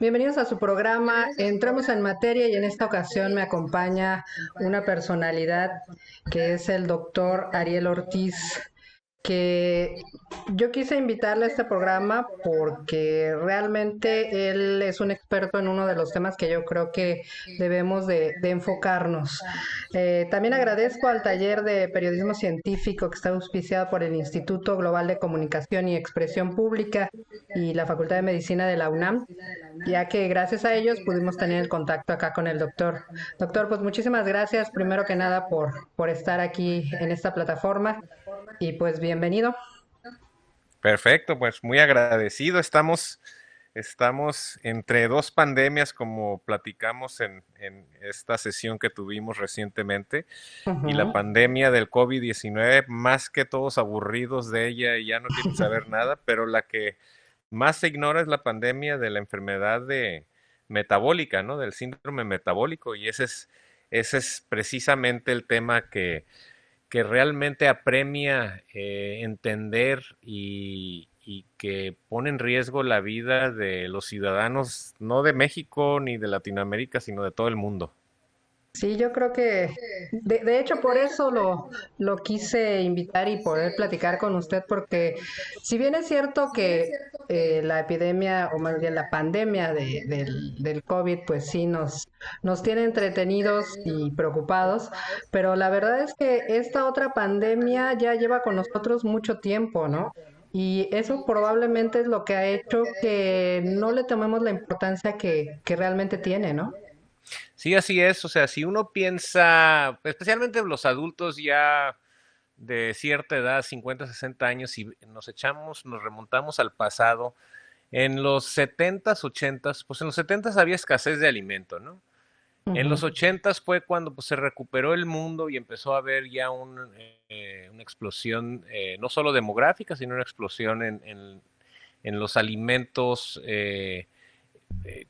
Bienvenidos a su programa. Entramos en materia y en esta ocasión me acompaña una personalidad que es el doctor Ariel Ortiz, que yo quise invitarle a este programa porque realmente él es un experto en uno de los temas que yo creo que debemos de enfocarnos. También agradezco al taller de periodismo científico que está auspiciado por el Instituto Global de Comunicación y Expresión Pública y la Facultad de Medicina de la UNAM, ya que gracias a ellos pudimos tener el contacto acá con el doctor. Doctor, pues muchísimas gracias primero que nada por estar aquí en esta plataforma y pues bienvenido. Perfecto, pues muy agradecido. Estamos entre dos pandemias, como platicamos en esta sesión que tuvimos recientemente, y la Ujú. pandemia del COVID-19, más que todos aburridos de ella y ya no quieren saber nada, pero la que más se ignora es la pandemia de la enfermedad metabólica, ¿no? Del síndrome metabólico, y ese es precisamente el tema que realmente apremia entender y que pone en riesgo la vida de los ciudadanos, no de México ni de Latinoamérica, sino de todo el mundo. Sí, yo creo que, de hecho, por eso lo quise invitar y poder platicar con usted, porque si bien es cierto que la epidemia, o más bien la pandemia del COVID, pues sí nos tiene entretenidos y preocupados, pero la verdad es que esta otra pandemia ya lleva con nosotros mucho tiempo, ¿no? Y eso probablemente es lo que ha hecho que no le tomemos la importancia que realmente tiene, ¿no? Sí, así es. O sea, si uno piensa, especialmente los adultos ya de cierta edad, 50, 60 años, si nos remontamos al pasado, en los 70s, 80s, pues en los 70s había escasez de alimento, ¿no? En los Ujú. 80s fue cuando pues, se recuperó el mundo y empezó a haber ya una explosión, no solo demográfica, sino una explosión en los alimentos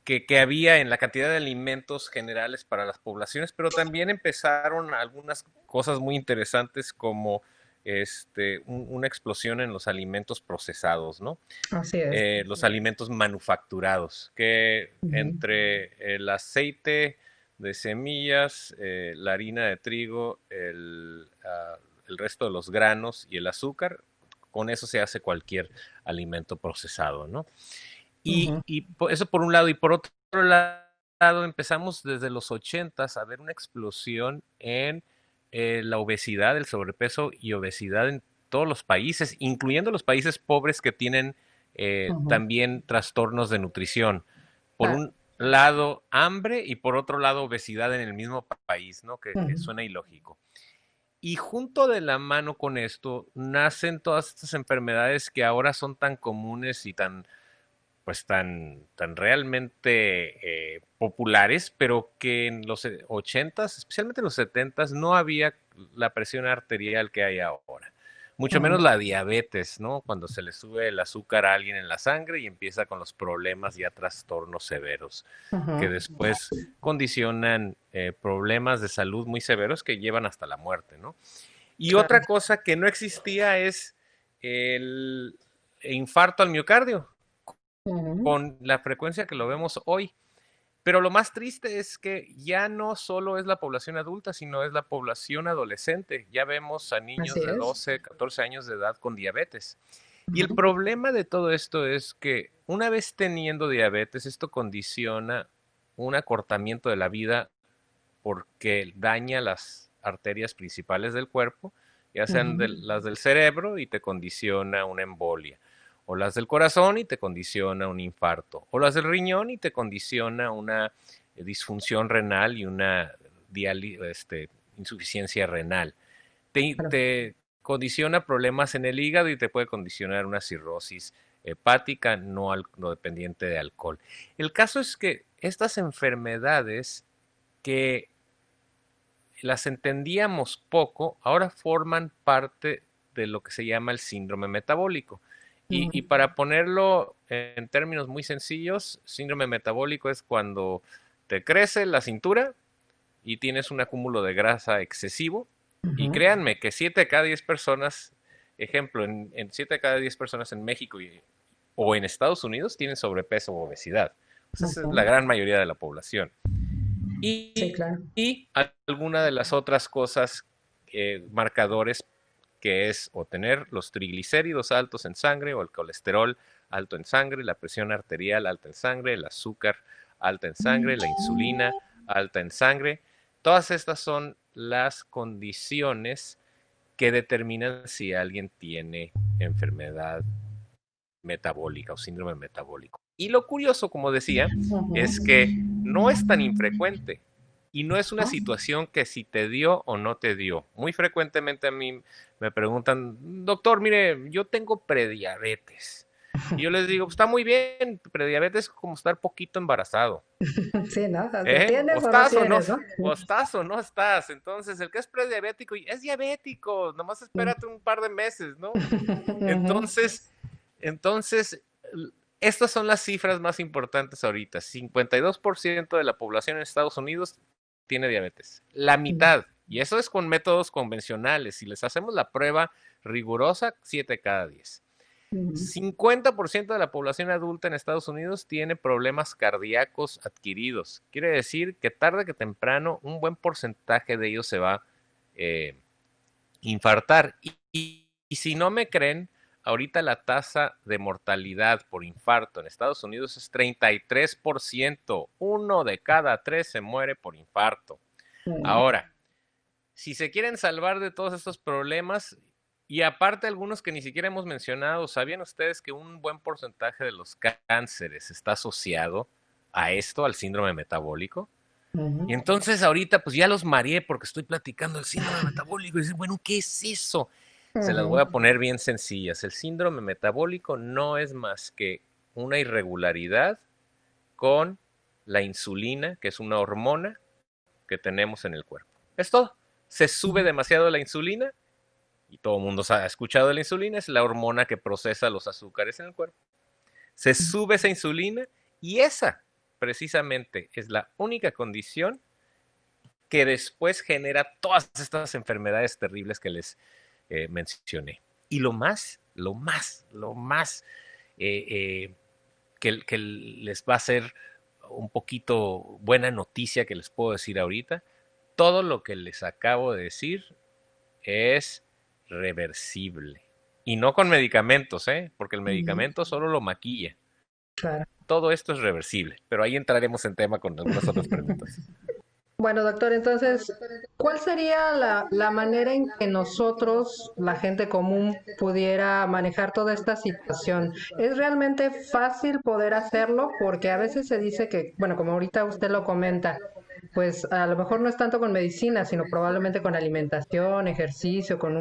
que había, en la cantidad de alimentos generales para las poblaciones, pero también empezaron algunas cosas muy interesantes como una explosión en los alimentos procesados, ¿no? Así es. Los alimentos manufacturados, que Ujú. entre el aceite de semillas, la harina de trigo, el resto de los granos y el azúcar, con eso se hace cualquier alimento procesado, ¿no? Ujú. Eso por un lado, y por otro lado empezamos desde los 80 a ver una explosión en la obesidad, el sobrepeso y obesidad en todos los países, incluyendo los países pobres que tienen Ujú. también trastornos de nutrición. Por Ah, un lado, hambre, y por otro lado, obesidad en el mismo país, ¿no? Que ujú. suena ilógico. Y junto de la mano con esto nacen todas estas enfermedades que ahora son tan comunes y tan realmente populares, pero que en los 80s, especialmente en los 70s, no había la presión arterial que hay ahora. Mucho menos Ujú. la diabetes, ¿no? Cuando se le sube el azúcar a alguien en la sangre y empieza con los problemas, ya trastornos severos, que Ujú. después condicionan problemas de salud muy severos que llevan hasta la muerte, ¿no? Y Claro. otra cosa que no existía es el infarto al miocardio Ujú. con la frecuencia que lo vemos hoy. Pero lo más triste es que ya no solo es la población adulta, sino es la población adolescente. Ya vemos a Así niños de es. 12, 14 años de edad con diabetes. Y el Ujú. problema de todo esto es que una vez teniendo diabetes, esto condiciona un acortamiento de la vida porque daña las arterias principales del cuerpo, ya sean Ujú. las del cerebro, y te condiciona una embolia, o las del corazón y te condiciona un infarto, o las del riñón y te condiciona una disfunción renal y una insuficiencia renal. Claro. Te condiciona problemas en el hígado y te puede condicionar una cirrosis hepática no dependiente de alcohol. El caso es que estas enfermedades que las entendíamos poco, ahora forman parte de lo que se llama el síndrome metabólico. Y Ujú. para ponerlo en términos muy sencillos, síndrome metabólico es cuando te crece la cintura y tienes un acúmulo de grasa excesivo. Y Ujú. créanme que 7 de cada 10 personas, ejemplo, en 7 de cada 10 personas en México o en Estados Unidos tienen sobrepeso o obesidad. Esa es la gran mayoría de la población. Sí, claro. Y alguna de las otras cosas, marcadores, que es o tener los triglicéridos altos en sangre o el colesterol alto en sangre, la presión arterial alta en sangre, el azúcar alta en sangre, la insulina alta en sangre. Todas estas son las condiciones que determinan si alguien tiene enfermedad metabólica o síndrome metabólico. Y lo curioso, como decía, es que no es tan infrecuente y no es una situación que si te dio o no te dio. Muy frecuentemente a mí me preguntan, doctor, mire, yo tengo prediabetes. Y yo les digo, pues está muy bien, prediabetes es como estar poquito embarazado. Sí, ¿no? ¿Tienes O o no estás o no, tienes, no? o estás o no estás. Entonces, el que es prediabético es diabético, nomás espérate un par de meses, ¿no? Entonces, entonces, estas son las cifras más importantes ahorita. 52% de la población en Estados Unidos tiene diabetes. La mitad. Y eso es con métodos convencionales. Si les hacemos la prueba rigurosa, 7 cada 10. 50% de la población adulta en Estados Unidos tiene problemas cardíacos adquiridos. Quiere decir que tarde que temprano un buen porcentaje de ellos se va a infartar. Y si no me creen, ahorita la tasa de mortalidad por infarto en Estados Unidos es 33%. 1 de cada 3 se muere por infarto. Ahora, si se quieren salvar de todos estos problemas, y aparte algunos que ni siquiera hemos mencionado, ¿sabían ustedes que un buen porcentaje de los cánceres está asociado a esto, al síndrome metabólico? Y entonces ahorita pues ya los mareé porque estoy platicando del síndrome metabólico y dicen, bueno, ¿qué es eso? Se las voy a poner bien sencillas. El síndrome metabólico no es más que una irregularidad con la insulina, que es una hormona que tenemos en el cuerpo. Es todo. Se sube demasiado la insulina, y todo el mundo ha escuchado de la insulina, es la hormona que procesa los azúcares en el cuerpo. Se sube esa insulina y esa precisamente es la única condición que después genera todas estas enfermedades terribles que les mencioné. Y lo más que les va a ser un poquito buena noticia que les puedo decir ahorita, todo lo que les acabo de decir es reversible. Y no con medicamentos, porque el medicamento solo lo maquilla. Claro. Todo esto es reversible, pero ahí entraremos en tema con algunas otras preguntas. Bueno, doctor, entonces, ¿cuál sería la manera en que nosotros, la gente común, pudiera manejar toda esta situación? ¿Es realmente fácil poder hacerlo? Porque a veces se dice que, bueno, como ahorita usted lo comenta, pues a lo mejor no es tanto con medicina, sino probablemente con alimentación, ejercicio, con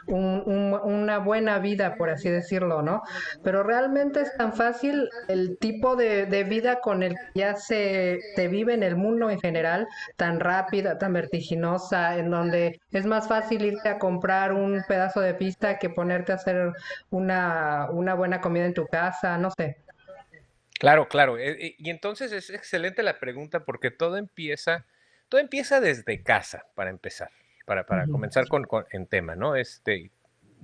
una buena vida, por así decirlo, ¿no? Pero realmente es tan fácil el tipo de vida con el que ya se vive en el mundo en general, tan rápida, tan vertiginosa, en donde es más fácil irte a comprar un pedazo de pista que ponerte a hacer una buena comida en tu casa, no sé. Claro, claro. Y entonces es excelente la pregunta porque todo empieza desde casa, para empezar, para Ujú. comenzar en tema, ¿no?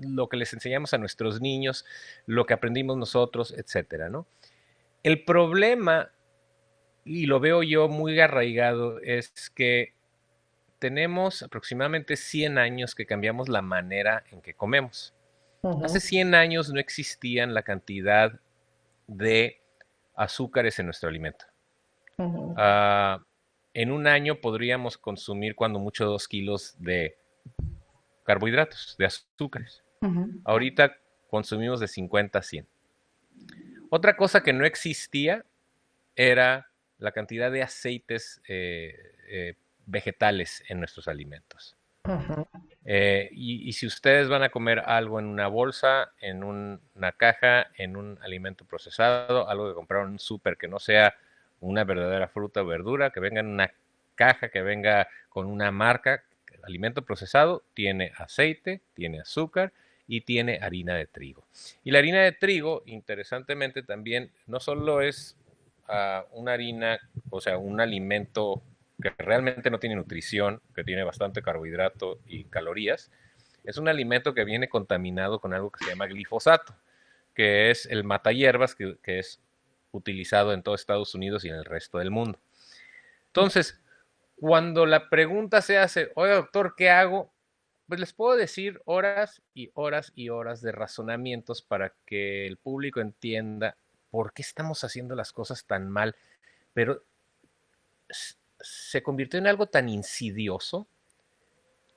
Lo que les enseñamos a nuestros niños, lo que aprendimos nosotros, etcétera, ¿no? El problema, y lo veo yo muy arraigado, es que tenemos aproximadamente 100 años que cambiamos la manera en que comemos. Hace Ujú. 100 años no existían la cantidad de azúcares en nuestro alimento. Ujú. Uh, en un año podríamos consumir cuando mucho 2 kilos de carbohidratos, de azúcares. Ujú. Ahorita consumimos de 50 a 100. Otra cosa que no existía era la cantidad de aceites vegetales en nuestros alimentos. Ujú. Y si ustedes van a comer algo en una bolsa, en una caja, en un alimento procesado, algo que compraron en un súper que no sea una verdadera fruta o verdura, que venga en una caja, que venga con una marca, el alimento procesado tiene aceite, tiene azúcar y tiene harina de trigo. Y la harina de trigo, interesantemente también, no solo es una harina, o sea, un alimento que realmente no tiene nutrición, que tiene bastante carbohidrato y calorías, es un alimento que viene contaminado con algo que se llama glifosato, que es el matahierbas, que es utilizado en todo Estados Unidos y en el resto del mundo. Entonces, cuando la pregunta se hace, oye doctor, ¿qué hago? Pues les puedo decir horas y horas y horas de razonamientos para que el público entienda por qué estamos haciendo las cosas tan mal, pero se convirtió en algo tan insidioso,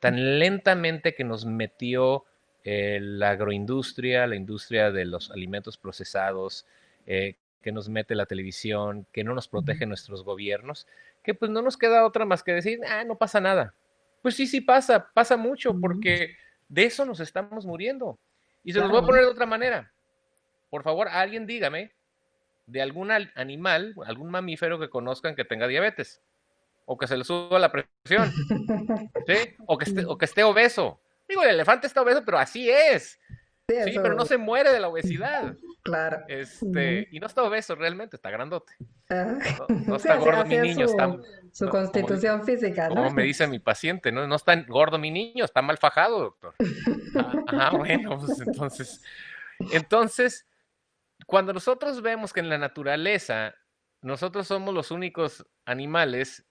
tan lentamente que nos metió la agroindustria, la industria de los alimentos procesados, que nos mete la televisión, que no nos protege nuestros gobiernos, que pues no nos queda otra más que decir, no pasa nada. Pues sí, sí pasa, pasa mucho, porque de eso nos estamos muriendo. Y se los voy a poner de otra manera. Por favor, alguien dígame de algún animal, algún mamífero que conozcan que tenga diabetes, o que se le suba la presión, ¿sí? O que esté obeso. Digo, el elefante está obeso, pero así es. Sí, Sí, pero no se muere de la obesidad. claro. Y no está obeso realmente, está grandote. Ah, No sí, está gordo mi así es niño, está, su no, constitución física, ¿no? como me dice mi paciente, no está gordo mi niño, está mal fajado, doctor. Bueno, pues entonces, cuando nosotros vemos que en la naturaleza nosotros somos los únicos animales,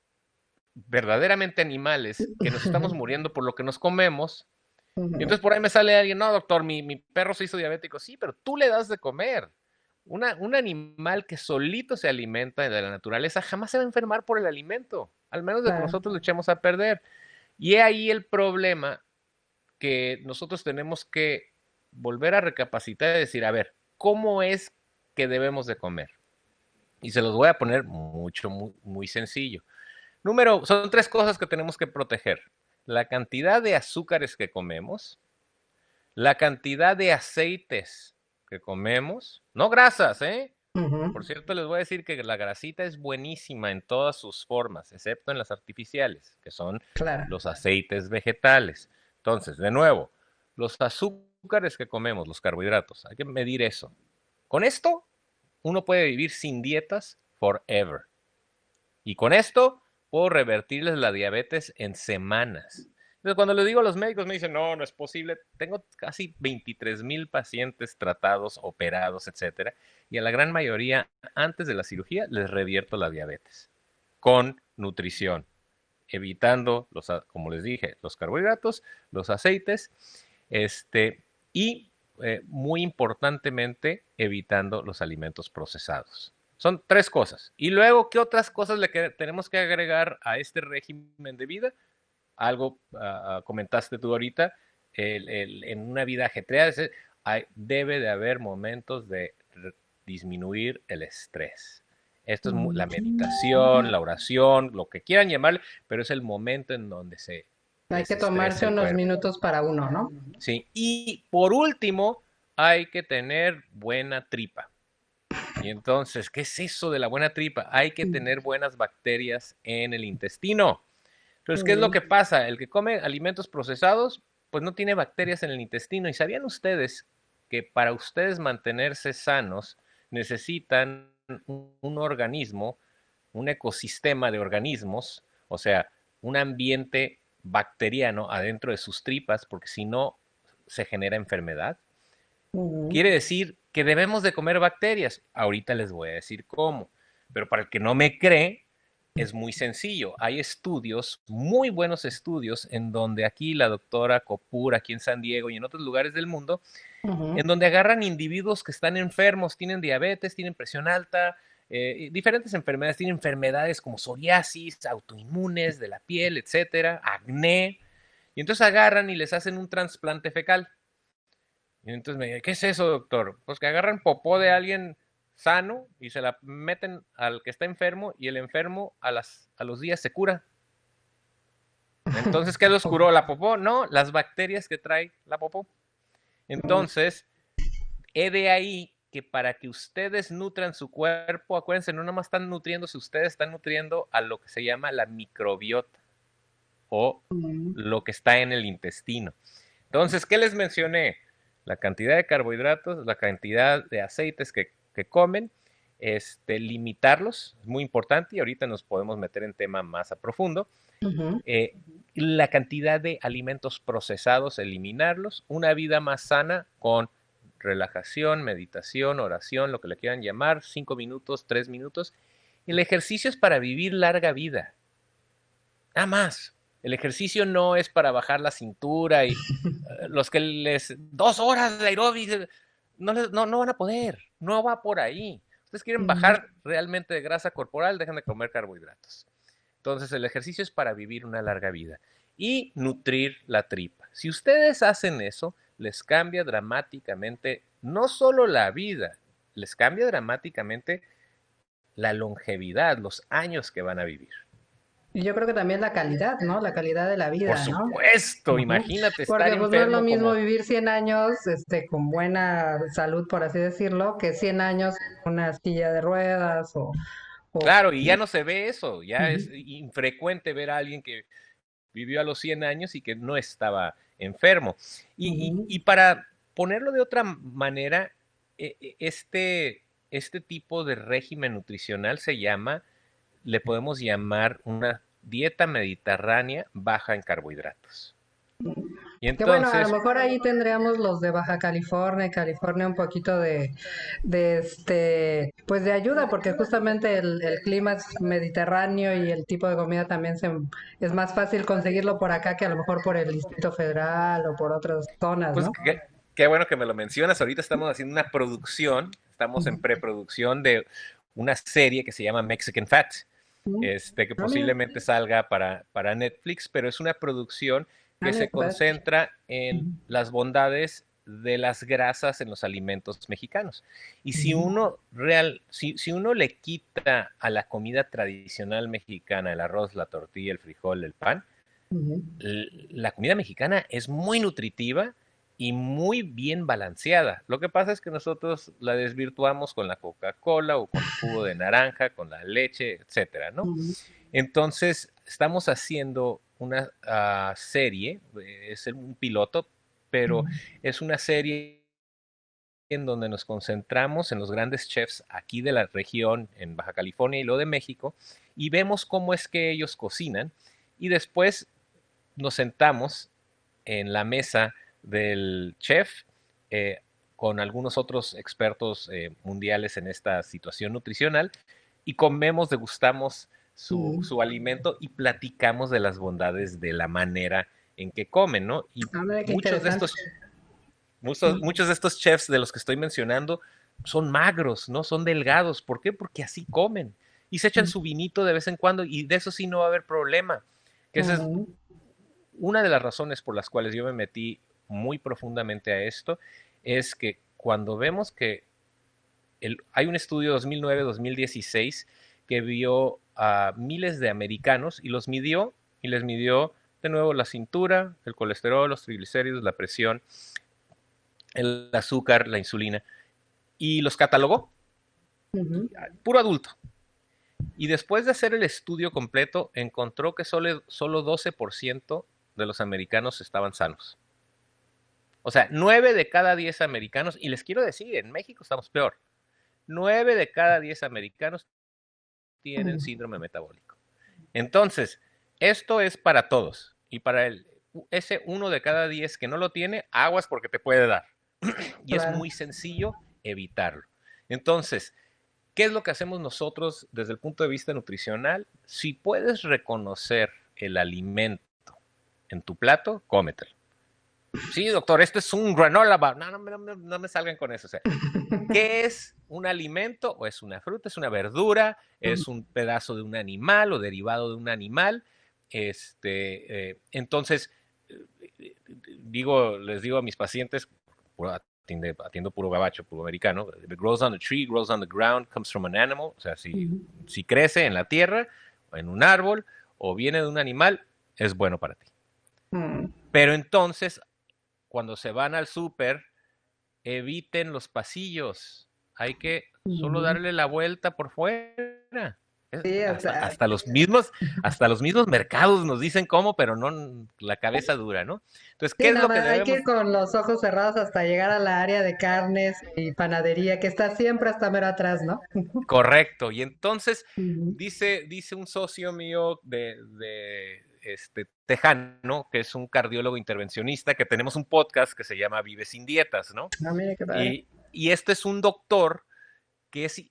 verdaderamente animales, que nos estamos muriendo por lo que nos comemos, y entonces por ahí me sale alguien, no, doctor, mi perro se hizo diabético. Sí, pero tú le das de comer. Un animal que solito se alimenta de la naturaleza jamás se va a enfermar por el alimento, al menos de que Claro. nosotros lo echemos a perder. Y he ahí el problema que nosotros tenemos que volver a recapacitar y decir, a ver, ¿cómo es que debemos de comer? Y se los voy a poner muy sencillo. Son 3 cosas que tenemos que proteger. La cantidad de azúcares que comemos, la cantidad de aceites que comemos, no grasas, ¿eh? Por cierto, les voy a decir que la grasita es buenísima en todas sus formas, excepto en las artificiales, que son Claro. los aceites vegetales. Entonces, de nuevo, los azúcares que comemos, los carbohidratos, hay que medir eso. Con esto, uno puede vivir sin dietas forever. Y con esto, puedo revertirles la diabetes en semanas. Entonces, cuando le digo a los médicos, me dicen, no, no es posible. Tengo casi 23,000 pacientes tratados, operados, etcétera. Y a la gran mayoría, antes de la cirugía, les revierto la diabetes. Con nutrición. Evitando, como les dije, los carbohidratos, los aceites. Y muy importantemente, evitando los alimentos procesados. Son 3 cosas. Y luego, ¿qué otras cosas tenemos que agregar a este régimen de vida? Algo comentaste tú ahorita, en una vida ajetreada, debe de haber momentos de disminuir el estrés. Esto es la meditación, la oración, lo que quieran llamarle, pero es el momento en donde se Hay que desestresa tomarse el unos cuerpo. minutos para uno, ¿no? Sí. Y por último, hay que tener buena tripa. Y entonces, ¿qué es eso de la buena tripa? Hay que tener buenas bacterias en el intestino. Entonces, ¿qué es lo que pasa? El que come alimentos procesados, pues no tiene bacterias en el intestino. ¿Y sabían ustedes que para ustedes mantenerse sanos necesitan un organismo, un ecosistema de organismos, o sea, un ambiente bacteriano adentro de sus tripas, porque si no se genera enfermedad? Quiere decir que debemos de comer bacterias. Ahorita les voy a decir cómo. Pero para el que no me cree, es muy sencillo. Hay estudios, muy buenos estudios, en donde aquí la doctora Copur, aquí en San Diego y en otros lugares del mundo, en donde agarran individuos que están enfermos, tienen diabetes, tienen presión alta, diferentes enfermedades, tienen enfermedades como psoriasis, autoinmunes de la piel, etcétera, acné, y entonces agarran y les hacen un trasplante fecal. Y entonces me dice, ¿qué es eso, doctor? Pues que agarran popó de alguien sano y se la meten al que está enfermo y el enfermo a los días se cura. Entonces, ¿qué los curó? ¿La popó? No, las bacterias que trae la popó. Entonces, he de ahí que para que ustedes nutran su cuerpo, acuérdense, no nada más están nutriéndose ustedes, están nutriendo a lo que se llama la microbiota o lo que está en el intestino. Entonces, ¿qué les mencioné? La cantidad de carbohidratos, la cantidad de aceites que comen, limitarlos, es muy importante y ahorita nos podemos meter en tema más a profundo. La cantidad de alimentos procesados, eliminarlos, una vida más sana con relajación, meditación, oración, lo que le quieran llamar, 5 minutos, 3 minutos. El ejercicio es para vivir larga vida. Nada más. El ejercicio no es para bajar la cintura y los que 2 horas de aeróbic no van a poder. No va por ahí. Ustedes quieren bajar realmente de grasa corporal, dejan de comer carbohidratos. Entonces el ejercicio es para vivir una larga vida y nutrir la tripa. Si ustedes hacen eso, les cambia dramáticamente no solo la vida, les cambia dramáticamente la longevidad, los años que van a vivir. Y yo creo que también la calidad, ¿no? La calidad de la Por vida, ¿no? supuesto, imagínate estar Porque pues no es lo enfermo mismo como... vivir 100 años con buena salud, por así decirlo, que 100 años con una silla de ruedas o... Claro, y ya no se ve eso, ya es infrecuente ver a alguien que vivió a los 100 años y que no estaba enfermo. Y para ponerlo de otra manera, este tipo de régimen nutricional le podemos llamar una dieta mediterránea baja en carbohidratos. Y Que bueno, a lo entonces, mejor ahí tendríamos los de Baja California, California un poquito pues de ayuda, porque justamente el clima es mediterráneo y el tipo de comida también es más fácil conseguirlo por acá que a lo mejor por el Distrito Federal o por otras zonas, pues ¿no? qué bueno que me lo mencionas. Ahorita estamos haciendo una producción, estamos en preproducción de una serie que se llama Mexican Fat, que Ah, mira, posiblemente salga para Netflix, pero es una producción que mira, se qué padre. concentra en las bondades de las grasas en los alimentos mexicanos. Y si uno le quita a la comida tradicional mexicana, el arroz, la tortilla, el frijol, el pan, la comida mexicana es muy nutritiva y muy bien balanceada. Lo que pasa es que nosotros la desvirtuamos con la Coca-Cola o con el jugo de naranja, con la leche, etcétera, ¿no? Entonces, estamos haciendo una serie, es un piloto, pero es una serie en donde nos concentramos en los grandes chefs aquí de la región, en Baja California y lo de México, y vemos cómo es que ellos cocinan, y después nos sentamos en la mesa del chef con algunos otros expertos mundiales en esta situación nutricional y comemos, degustamos su alimento y platicamos de las bondades de la manera en que comen, ¿no? Y Ah, mira, qué muchos de interesante. estos, muchos de estos chefs de los que estoy mencionando son magros, ¿no? Son delgados. ¿Por qué? Porque así comen. Y se echan su vinito de vez en cuando y de eso sí no va a haber problema. Que esa es una de las razones por las cuales yo me metí muy profundamente a esto, es que cuando vemos que hay un estudio 2009-2016 que vio a miles de americanos y los midió y les midió de nuevo la cintura, el colesterol, los triglicéridos, la presión, el azúcar, la insulina y los catalogó, puro adulto. Y después de hacer el estudio completo, encontró que solo 12% de los americanos estaban sanos. O sea, 9 de cada 10 americanos, y les quiero decir, en México estamos peor, 9 de cada 10 americanos tienen síndrome metabólico. Entonces, esto es para todos. Y para ese 1 de cada 10 que no lo tiene, aguas porque te puede dar. Y es Claro. muy sencillo evitarlo. Entonces, ¿qué es lo que hacemos nosotros desde el punto de vista nutricional? Si puedes reconocer el alimento en tu plato, cómetelo. Sí, doctor, esto es un granola bar. No me salgan con eso. O sea, ¿qué es un alimento? O es una fruta, es una verdura, es un pedazo de un animal o derivado de un animal. Entonces, les digo a mis pacientes, atiendo puro gabacho, puro americano, if it grows on the tree, grows on the ground, comes from an animal. O sea, si crece en la tierra, o en un árbol, o viene de un animal, es bueno para ti. Pero entonces, cuando se van al súper, eviten los pasillos. Hay que solo darle la vuelta por fuera. Sí, o Hasta, sea, hasta los mismos mercados nos dicen cómo, pero no la cabeza dura, ¿no? Entonces, sí, ¿qué es nada lo que más hay que debemos? ir con los ojos cerrados hasta llegar a la área de carnes y panadería, que está siempre hasta mero atrás, ¿no? Correcto. Y entonces dice un socio mío tejano, que es un cardiólogo intervencionista, que tenemos un podcast que se llama Vive sin Dietas, ¿no? Ah, mira qué padre. Y este es un doctor que es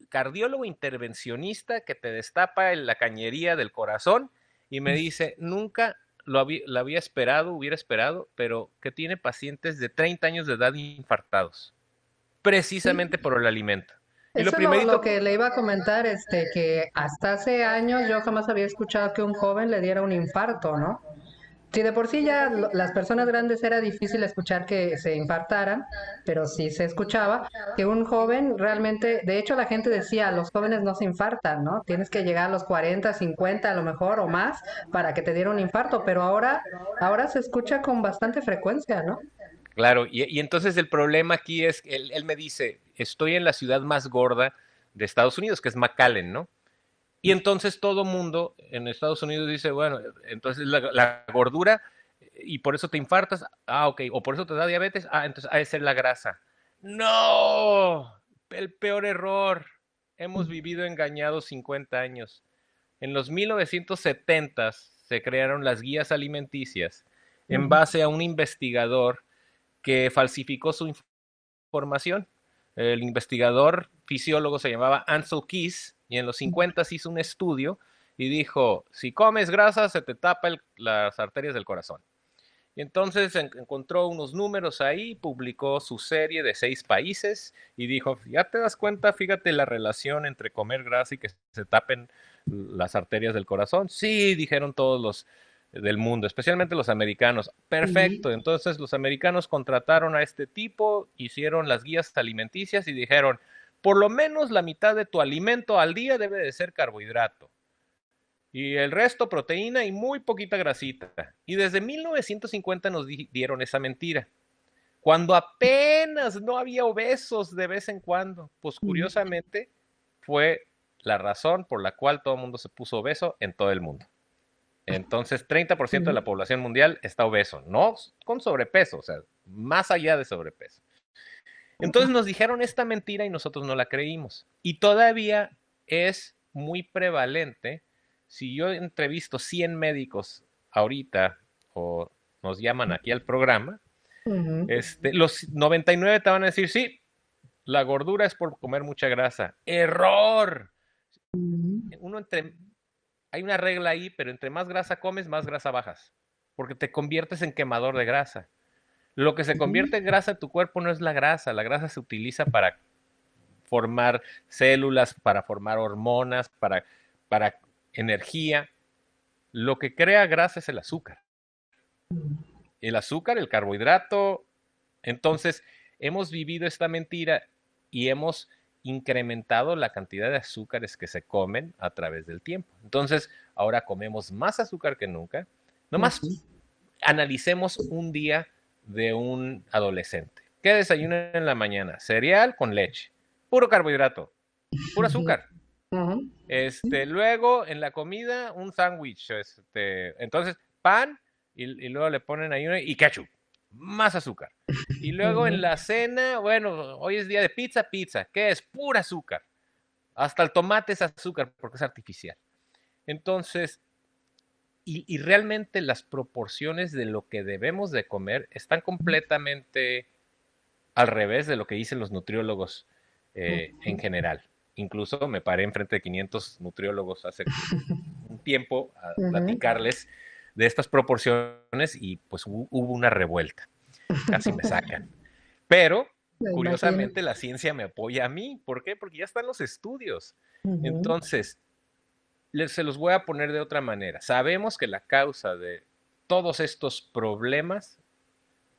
cardiólogo intervencionista que te destapa la cañería del corazón y me dice, nunca lo había esperado, hubiera esperado, pero que tiene pacientes de 30 años de edad infartados, precisamente Sí, por el alimento. Y lo eso es lo primerito, que le iba a comentar, que hasta hace años yo jamás había escuchado que un joven le diera un infarto, ¿no? Si de por sí ya las personas grandes era difícil escuchar que se infartaran, pero sí se escuchaba que un joven realmente, de hecho la gente decía, los jóvenes no se infartan, ¿no? Tienes que llegar a los 40, 50 a lo mejor o más para que te diera un infarto, pero ahora se escucha con bastante frecuencia, ¿no? claro, y entonces el problema aquí es, él me dice, estoy en la ciudad más gorda de Estados Unidos, que es McAllen, ¿no? Y entonces todo mundo en Estados Unidos dice, bueno, entonces la gordura y por eso te infartas, ah, ok, o por eso te da diabetes, ah, entonces ha de ser la grasa. No, el peor error. Hemos vivido engañados 50 años. En los 1970 se crearon las guías alimenticias en Ujú. base a un investigador que falsificó su información. El investigador fisiólogo se llamaba Ansel Keys y en los 50 hizo un estudio y dijo, si comes grasa se te tapa las arterias del corazón. Y entonces encontró unos números ahí, publicó su serie de 6 países y dijo, ya te das cuenta, fíjate la relación entre comer grasa y que se tapen las arterias del corazón. Sí, dijeron todos los del mundo, especialmente los americanos. Sí. Perfecto, entonces los americanos contrataron a este tipo, hicieron las guías alimenticias y dijeron, por lo menos la mitad de tu alimento al día debe de ser carbohidrato y el resto proteína y muy poquita grasita. Y desde 1950 nos dieron esa mentira. Cuando apenas no había obesos de vez en cuando, pues Ujú. curiosamente fue la razón por la cual todo el mundo se puso obeso en todo el mundo. Entonces, 30% de la Ujú. población mundial está obeso, no con sobrepeso, o sea, más allá de sobrepeso. Entonces nos dijeron esta mentira y nosotros no la creímos. Y todavía es muy prevalente. Si yo entrevisto 100 médicos ahorita o nos llaman aquí al programa, Ujú. los 99 te van a decir, sí, la gordura es por comer mucha grasa. Error. Ujú. Uno hay una regla ahí, pero entre más grasa comes, más grasa bajas, porque te conviertes en quemador de grasa. Lo que se convierte en grasa en tu cuerpo no es la grasa se utiliza para formar células, para formar hormonas, para energía. Lo que crea grasa es el azúcar. El azúcar, el carbohidrato. Entonces, hemos vivido esta mentira y hemos incrementado la cantidad de azúcares que se comen a través del tiempo. Entonces, ahora comemos más azúcar que nunca. Nomás Ujú. analicemos un día de un adolescente. ¿Qué desayuna en la mañana? Cereal con leche, puro carbohidrato, puro azúcar. Ujú. Luego en la comida un sándwich, entonces pan y luego le ponen ahí y ketchup, más azúcar. Y luego en Ujú. la cena, bueno, hoy es día de pizza, pizza, ¿qué es? Pura azúcar. Hasta el tomate es azúcar porque es artificial. Entonces, y realmente las proporciones de lo que debemos de comer están completamente al revés de lo que dicen los nutriólogos en general. Incluso me paré enfrente de 500 nutriólogos hace un tiempo a Ujú. platicarles de estas proporciones y pues hubo una revuelta. Casi me sacan. Pero, Me imagino. curiosamente, la ciencia me apoya a mí. ¿Por qué? Porque ya están los estudios. Ujú. Entonces, se los voy a poner de otra manera. Sabemos que la causa de todos estos problemas,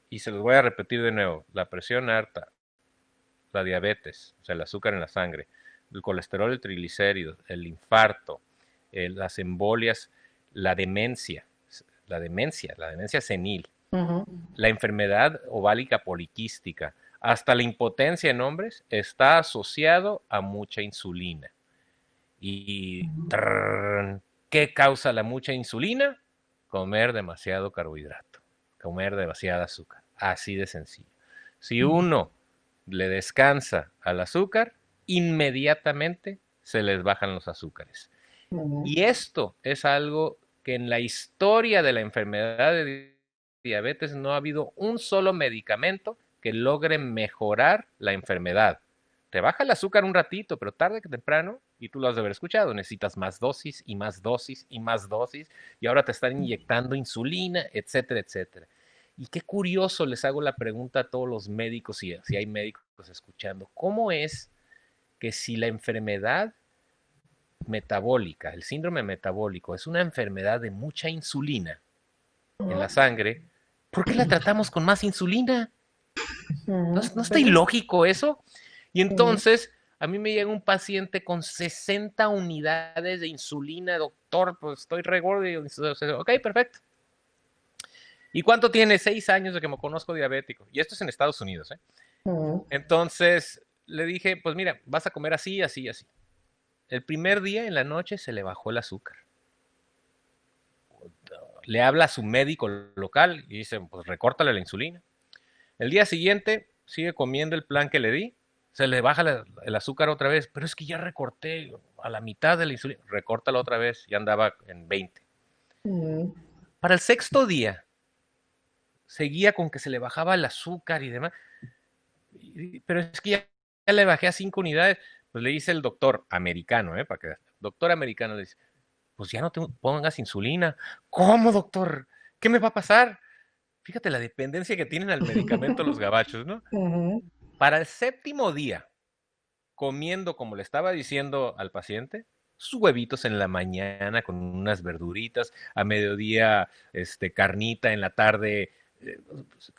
y se los voy a repetir de nuevo, la presión alta, la diabetes, o sea, el azúcar en la sangre, el colesterol, el triglicéridos, el infarto, las embolias, la demencia, la demencia senil, Ujú. la enfermedad oválica poliquística, hasta la impotencia en hombres está asociado a mucha insulina. Y ¿qué causa la mucha insulina? Comer demasiado carbohidrato, comer demasiada azúcar, así de sencillo. Si uno le descansa al azúcar, inmediatamente se les bajan los azúcares. Ujú. Y esto es algo que en la historia de la enfermedad de diabetes no ha habido un solo medicamento que logre mejorar la enfermedad. Te baja el azúcar un ratito, pero tarde que temprano, y tú lo has de haber escuchado, necesitas más dosis y más dosis y más dosis, y ahora te están inyectando insulina, etcétera, etcétera. Y qué curioso, les hago la pregunta a todos los médicos, si hay médicos escuchando, ¿cómo es que si la enfermedad metabólica, el síndrome metabólico, es una enfermedad de mucha insulina en la sangre, ¿por qué la tratamos con más insulina? ¿No está Pues sí. ilógico eso? Y Ujú, entonces a mí me llega un paciente con 60 unidades de insulina, doctor, pues estoy re gordo. Y, ok, perfecto. ¿Y cuánto tiene? 6 años de que me conozco diabético. Y esto es en Estados Unidos, ¿eh? ujú, Entonces le dije, pues mira, vas a comer así, así, así. El primer día en la noche se le bajó el azúcar. Le habla a su médico local y dice, pues recórtale la insulina. El día siguiente sigue comiendo el plan que le di, se le baja el azúcar otra vez, pero es que ya recorté a la mitad de la insulina, recórtala otra vez, ya andaba en 20. ujú, Para el sexto día, seguía con que se le bajaba el azúcar y demás, pero es que ya le bajé a 5 unidades, pues le dice el doctor americano, para que doctor americano le dice, pues ya no te pongas insulina. ¿Cómo, doctor? ¿Qué me va a pasar? Fíjate la dependencia que tienen al medicamento los gabachos, ¿no? ujú, Para el séptimo día, comiendo, como le estaba diciendo al paciente, sus huevitos en la mañana con unas verduritas, a mediodía carnita, en la tarde,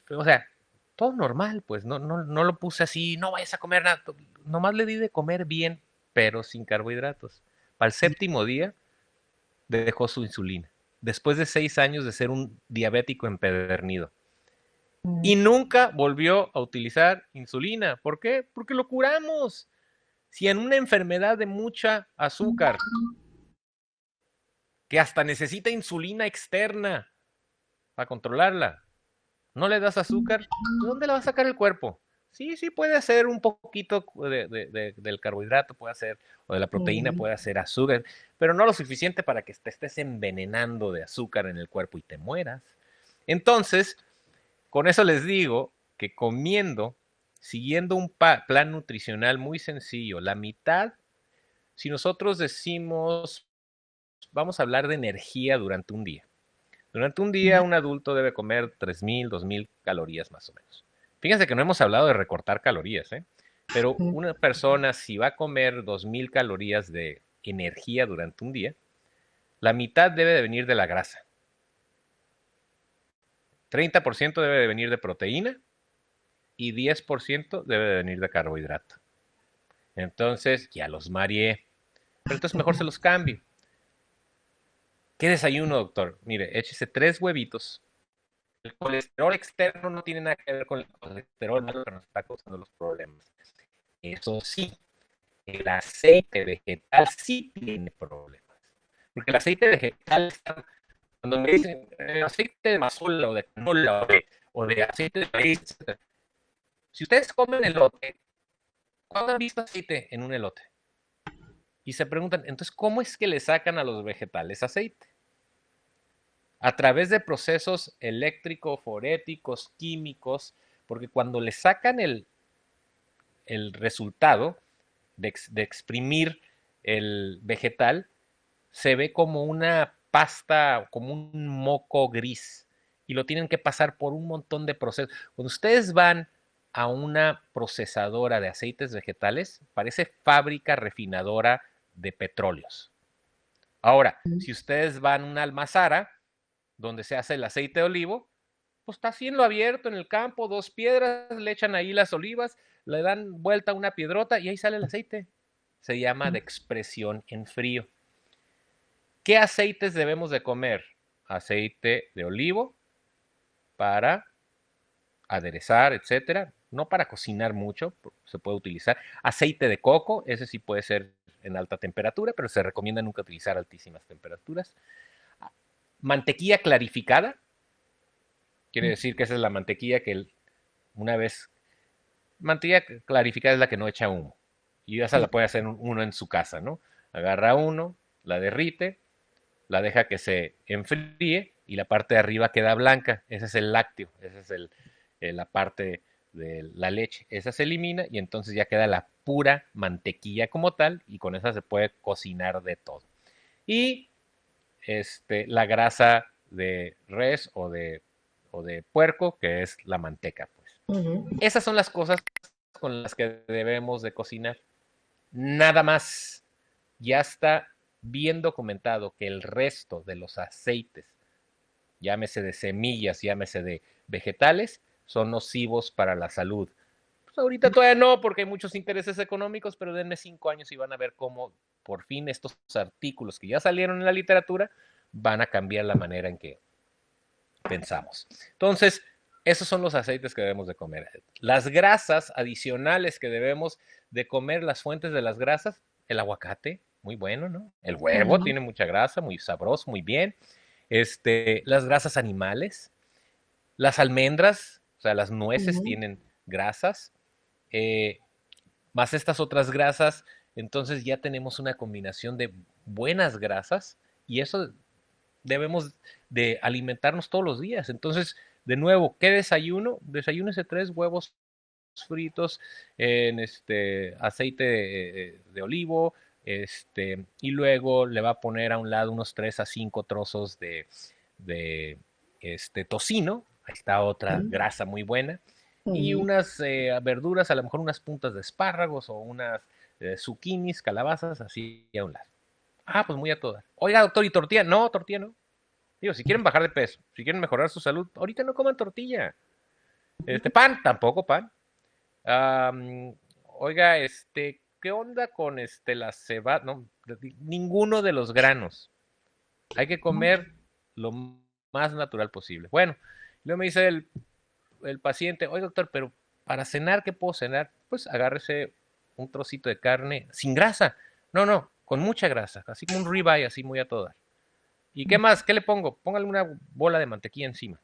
o sea, todo normal, pues no lo puse así, no vayas a comer nada, nomás le di de comer bien, pero sin carbohidratos. Para el séptimo día dejó su insulina, después de 6 años de ser un diabético empedernido. Y ujú. nunca volvió a utilizar insulina. ¿Por qué? Porque lo curamos. Si en una enfermedad de mucha azúcar, que hasta necesita insulina externa para controlarla, no le das azúcar, ¿de dónde la va a sacar el cuerpo? Sí, sí puede hacer un poquito del carbohidrato, puede hacer, o de la proteína, Ujú, puede hacer azúcar, pero no lo suficiente para que te estés envenenando de azúcar en el cuerpo y te mueras. Entonces, con eso les digo que comiendo, siguiendo un plan nutricional muy sencillo, la mitad, si nosotros decimos, vamos a hablar de energía durante un día. Durante un día un adulto debe comer 3.000, 2.000 calorías más o menos. Fíjense que no hemos hablado de recortar calorías, ¿eh? Pero ujú, una persona si va a comer 2.000 calorías de energía durante un día, la mitad debe de venir de la grasa. 30% debe de venir de proteína y 10% debe de venir de carbohidrato. Entonces ya los mareé. Pero entonces mejor se los cambio. ¿Qué desayuno, doctor? Mire, échese 3 huevitos. El colesterol externo no tiene nada que ver con el colesterol malo que nos está causando los problemas. Eso sí, el aceite vegetal sí tiene problemas. Porque el aceite vegetal, cuando me dicen aceite de mazola o de canola o de aceite de maíz, etc. Si ustedes comen elote, ¿cuándo han visto aceite en un elote? Y se preguntan, entonces, ¿cómo es que le sacan a los vegetales aceite? A través de procesos eléctrico-foréticos, químicos, porque cuando le sacan el resultado de exprimir el vegetal, se ve como una pasta, como un moco gris, y lo tienen que pasar por un montón de procesos. Cuando ustedes van a una procesadora de aceites vegetales, parece fábrica refinadora de petróleos. Ahora, si ustedes van a una almazara, donde se hace el aceite de olivo, pues está así en lo abierto, en el campo, 2 piedras, le echan ahí las olivas, le dan vuelta a una piedrota y ahí sale el aceite. Se llama de expresión en frío. ¿Qué aceites debemos de comer? Aceite de olivo para aderezar, etcétera. No para cocinar mucho, se puede utilizar. Aceite de coco, ese sí puede ser en alta temperatura, pero se recomienda nunca utilizar altísimas temperaturas. Mantequilla clarificada, quiere decir que esa es la mantequilla que una vez, mantequilla clarificada es la que no echa humo. Y esa la sí. puede hacer uno en su casa, ¿no? Agarra uno, la derrite, la deja que se enfríe y la parte de arriba queda blanca. Ese es el lácteo, esa es la parte de la leche. Esa se elimina y entonces ya queda la pura mantequilla como tal y con esa se puede cocinar de todo. Y la grasa de res o de puerco, que es la manteca, pues. Ujú. Esas son las cosas con las que debemos de cocinar. Nada más. Ya está bien documentado que el resto de los aceites, llámese de semillas, llámese de vegetales, son nocivos para la salud. Pues ahorita todavía no, porque hay muchos intereses económicos, pero denme 5 años y van a ver cómo por fin estos artículos que ya salieron en la literatura van a cambiar la manera en que pensamos. Entonces, esos son los aceites que debemos de comer. Las grasas adicionales que debemos de comer, las fuentes de las grasas, el aguacate, muy bueno, ¿no? El huevo Ujú. tiene mucha grasa, muy sabroso, muy bien. Las grasas animales, las almendras, o sea, las nueces Ujú. tienen grasas, eh, más estas otras grasas, entonces ya tenemos una combinación de buenas grasas y eso debemos de alimentarnos todos los días. Entonces, de nuevo, ¿qué desayuno? Desayúnese 3 huevos fritos en aceite de olivo, y luego le va a poner a un lado unos 3 a 5 trozos de tocino, ahí está otra grasa muy buena, y Ujú. unas verduras, a lo mejor unas puntas de espárragos o unas zucchinis, calabazas, así a un lado. Ah, pues muy a todas. Oiga, doctor, ¿y tortilla? No, tortilla no. Digo, si quieren bajar de peso, si quieren mejorar su salud, ahorita no coman tortilla. Pan, tampoco pan. Am, Oiga, ¿qué onda con la cebada? No, ninguno de los granos. Hay que comer lo más natural posible. Bueno, luego me dice el paciente, oye doctor, pero para cenar, ¿qué puedo cenar? Pues agárrese un trocito de carne sin grasa. No, no, con mucha grasa, así como un ribeye, así muy a toda. ¿Y qué más? ¿Qué le pongo? Póngale una bola de mantequilla encima.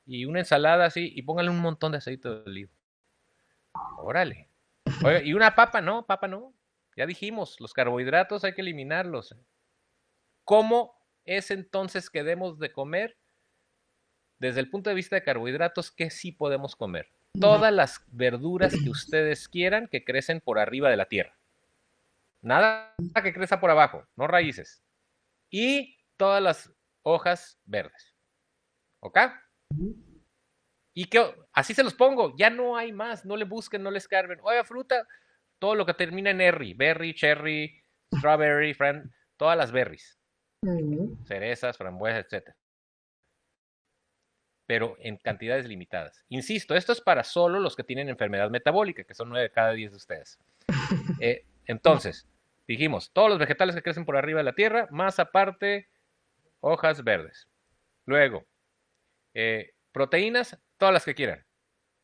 Y una ensalada así, y póngale un montón de aceite de olivo. Órale. Oiga, y una papa, no, papa no. Ya dijimos, los carbohidratos hay que eliminarlos. ¿Cómo es entonces que debemos de comer? Desde el punto de vista de carbohidratos, ¿qué sí podemos comer? Ujú. Todas las verduras que ustedes quieran que crecen por arriba de la tierra. Nada que crezca por abajo, no raíces. Y todas las hojas verdes. ¿Ok? Y que así se los pongo, ya no hay más, no le busquen, no le escarben. Oiga, fruta, todo lo que termina en berry, cherry, strawberry, todas las berries, Ujú. cerezas, frambuesas, etcétera, pero en cantidades limitadas. Insisto, esto es para solo los que tienen enfermedad metabólica, que son 9 de cada 10 de ustedes. Entonces, dijimos, todos los vegetales que crecen por arriba de la tierra, más aparte, hojas verdes. Luego, proteínas, todas las que quieran,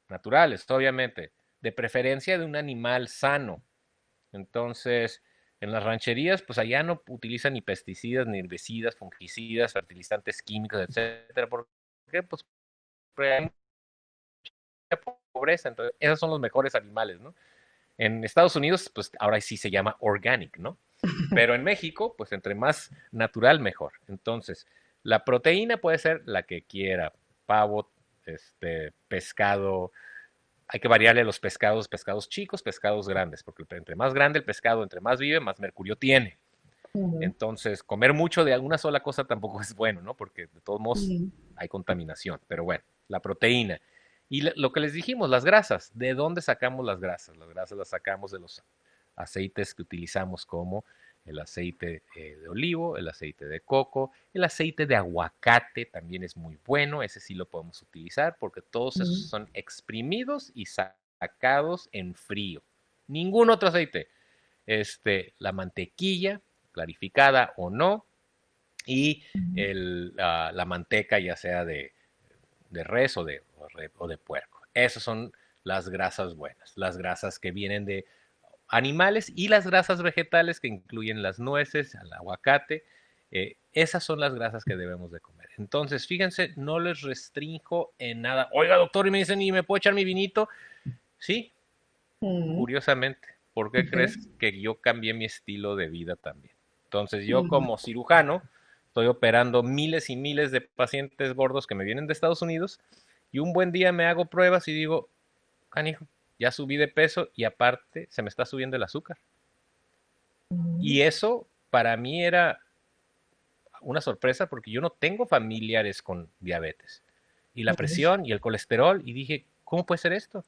naturales, obviamente, de preferencia de un animal sano. Entonces, en las rancherías, pues allá no utilizan ni pesticidas, ni herbicidas, fungicidas, fertilizantes químicos, etcétera. ¿Por qué? Pues porque hay mucha pobreza. Entonces, esos son los mejores animales, ¿no? En Estados Unidos, pues ahora sí se llama organic, ¿no? Pero en México, pues entre más natural, mejor. Entonces, la proteína puede ser la que quiera. Pavo, pescado, hay que variarle los pescados, pescados chicos, pescados grandes, porque entre más grande el pescado, entre más vive, más mercurio tiene. Ujú. Entonces, comer mucho de alguna sola cosa tampoco es bueno, ¿no? Porque de todos modos Ujú. hay contaminación. Pero bueno, la proteína. Y lo que les dijimos, las grasas. ¿De dónde sacamos las grasas? Las grasas las sacamos de los aceites que utilizamos como el aceite de olivo, el aceite de coco, el aceite de aguacate también es muy bueno, ese sí lo podemos utilizar porque todos esos Ujú. son exprimidos y sacados en frío. Ningún otro aceite. La mantequilla, clarificada o no, y la manteca ya sea de res o de puerco. Esas son las grasas buenas, las grasas que vienen de animales y las grasas vegetales que incluyen las nueces, el aguacate. Esas son las grasas que debemos de comer. Entonces, fíjense, no les restringo en nada. Oiga, doctor, y me dicen, ¿y me puedo echar mi vinito? Sí, Ujú. curiosamente. ¿Por qué Ujú. crees que yo cambié mi estilo de vida también? Entonces, yo Ujú. como cirujano, estoy operando miles y miles de pacientes gordos que me vienen de Estados Unidos y un buen día me hago pruebas y digo, canijo, ya subí de peso y aparte se me está subiendo el azúcar. Y eso para mí era una sorpresa porque yo no tengo familiares con diabetes. Y la presión y el colesterol, y dije, ¿cómo puede ser esto?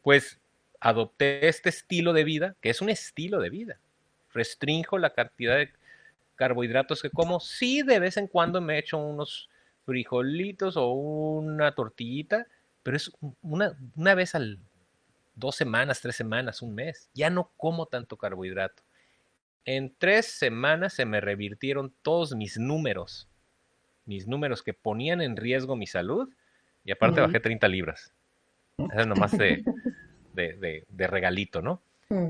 Pues adopté este estilo de vida, que es un estilo de vida. Restrinjo la cantidad de carbohidratos que como. Sí, de vez en cuando me echo unos frijolitos o una tortillita, pero es una vez al 2 semanas, 3 semanas, un mes. Ya no como tanto carbohidrato. En 3 semanas se me revirtieron todos mis números que ponían en riesgo mi salud, y aparte bajé 30 libras. Eso es nomás de regalito, ¿no?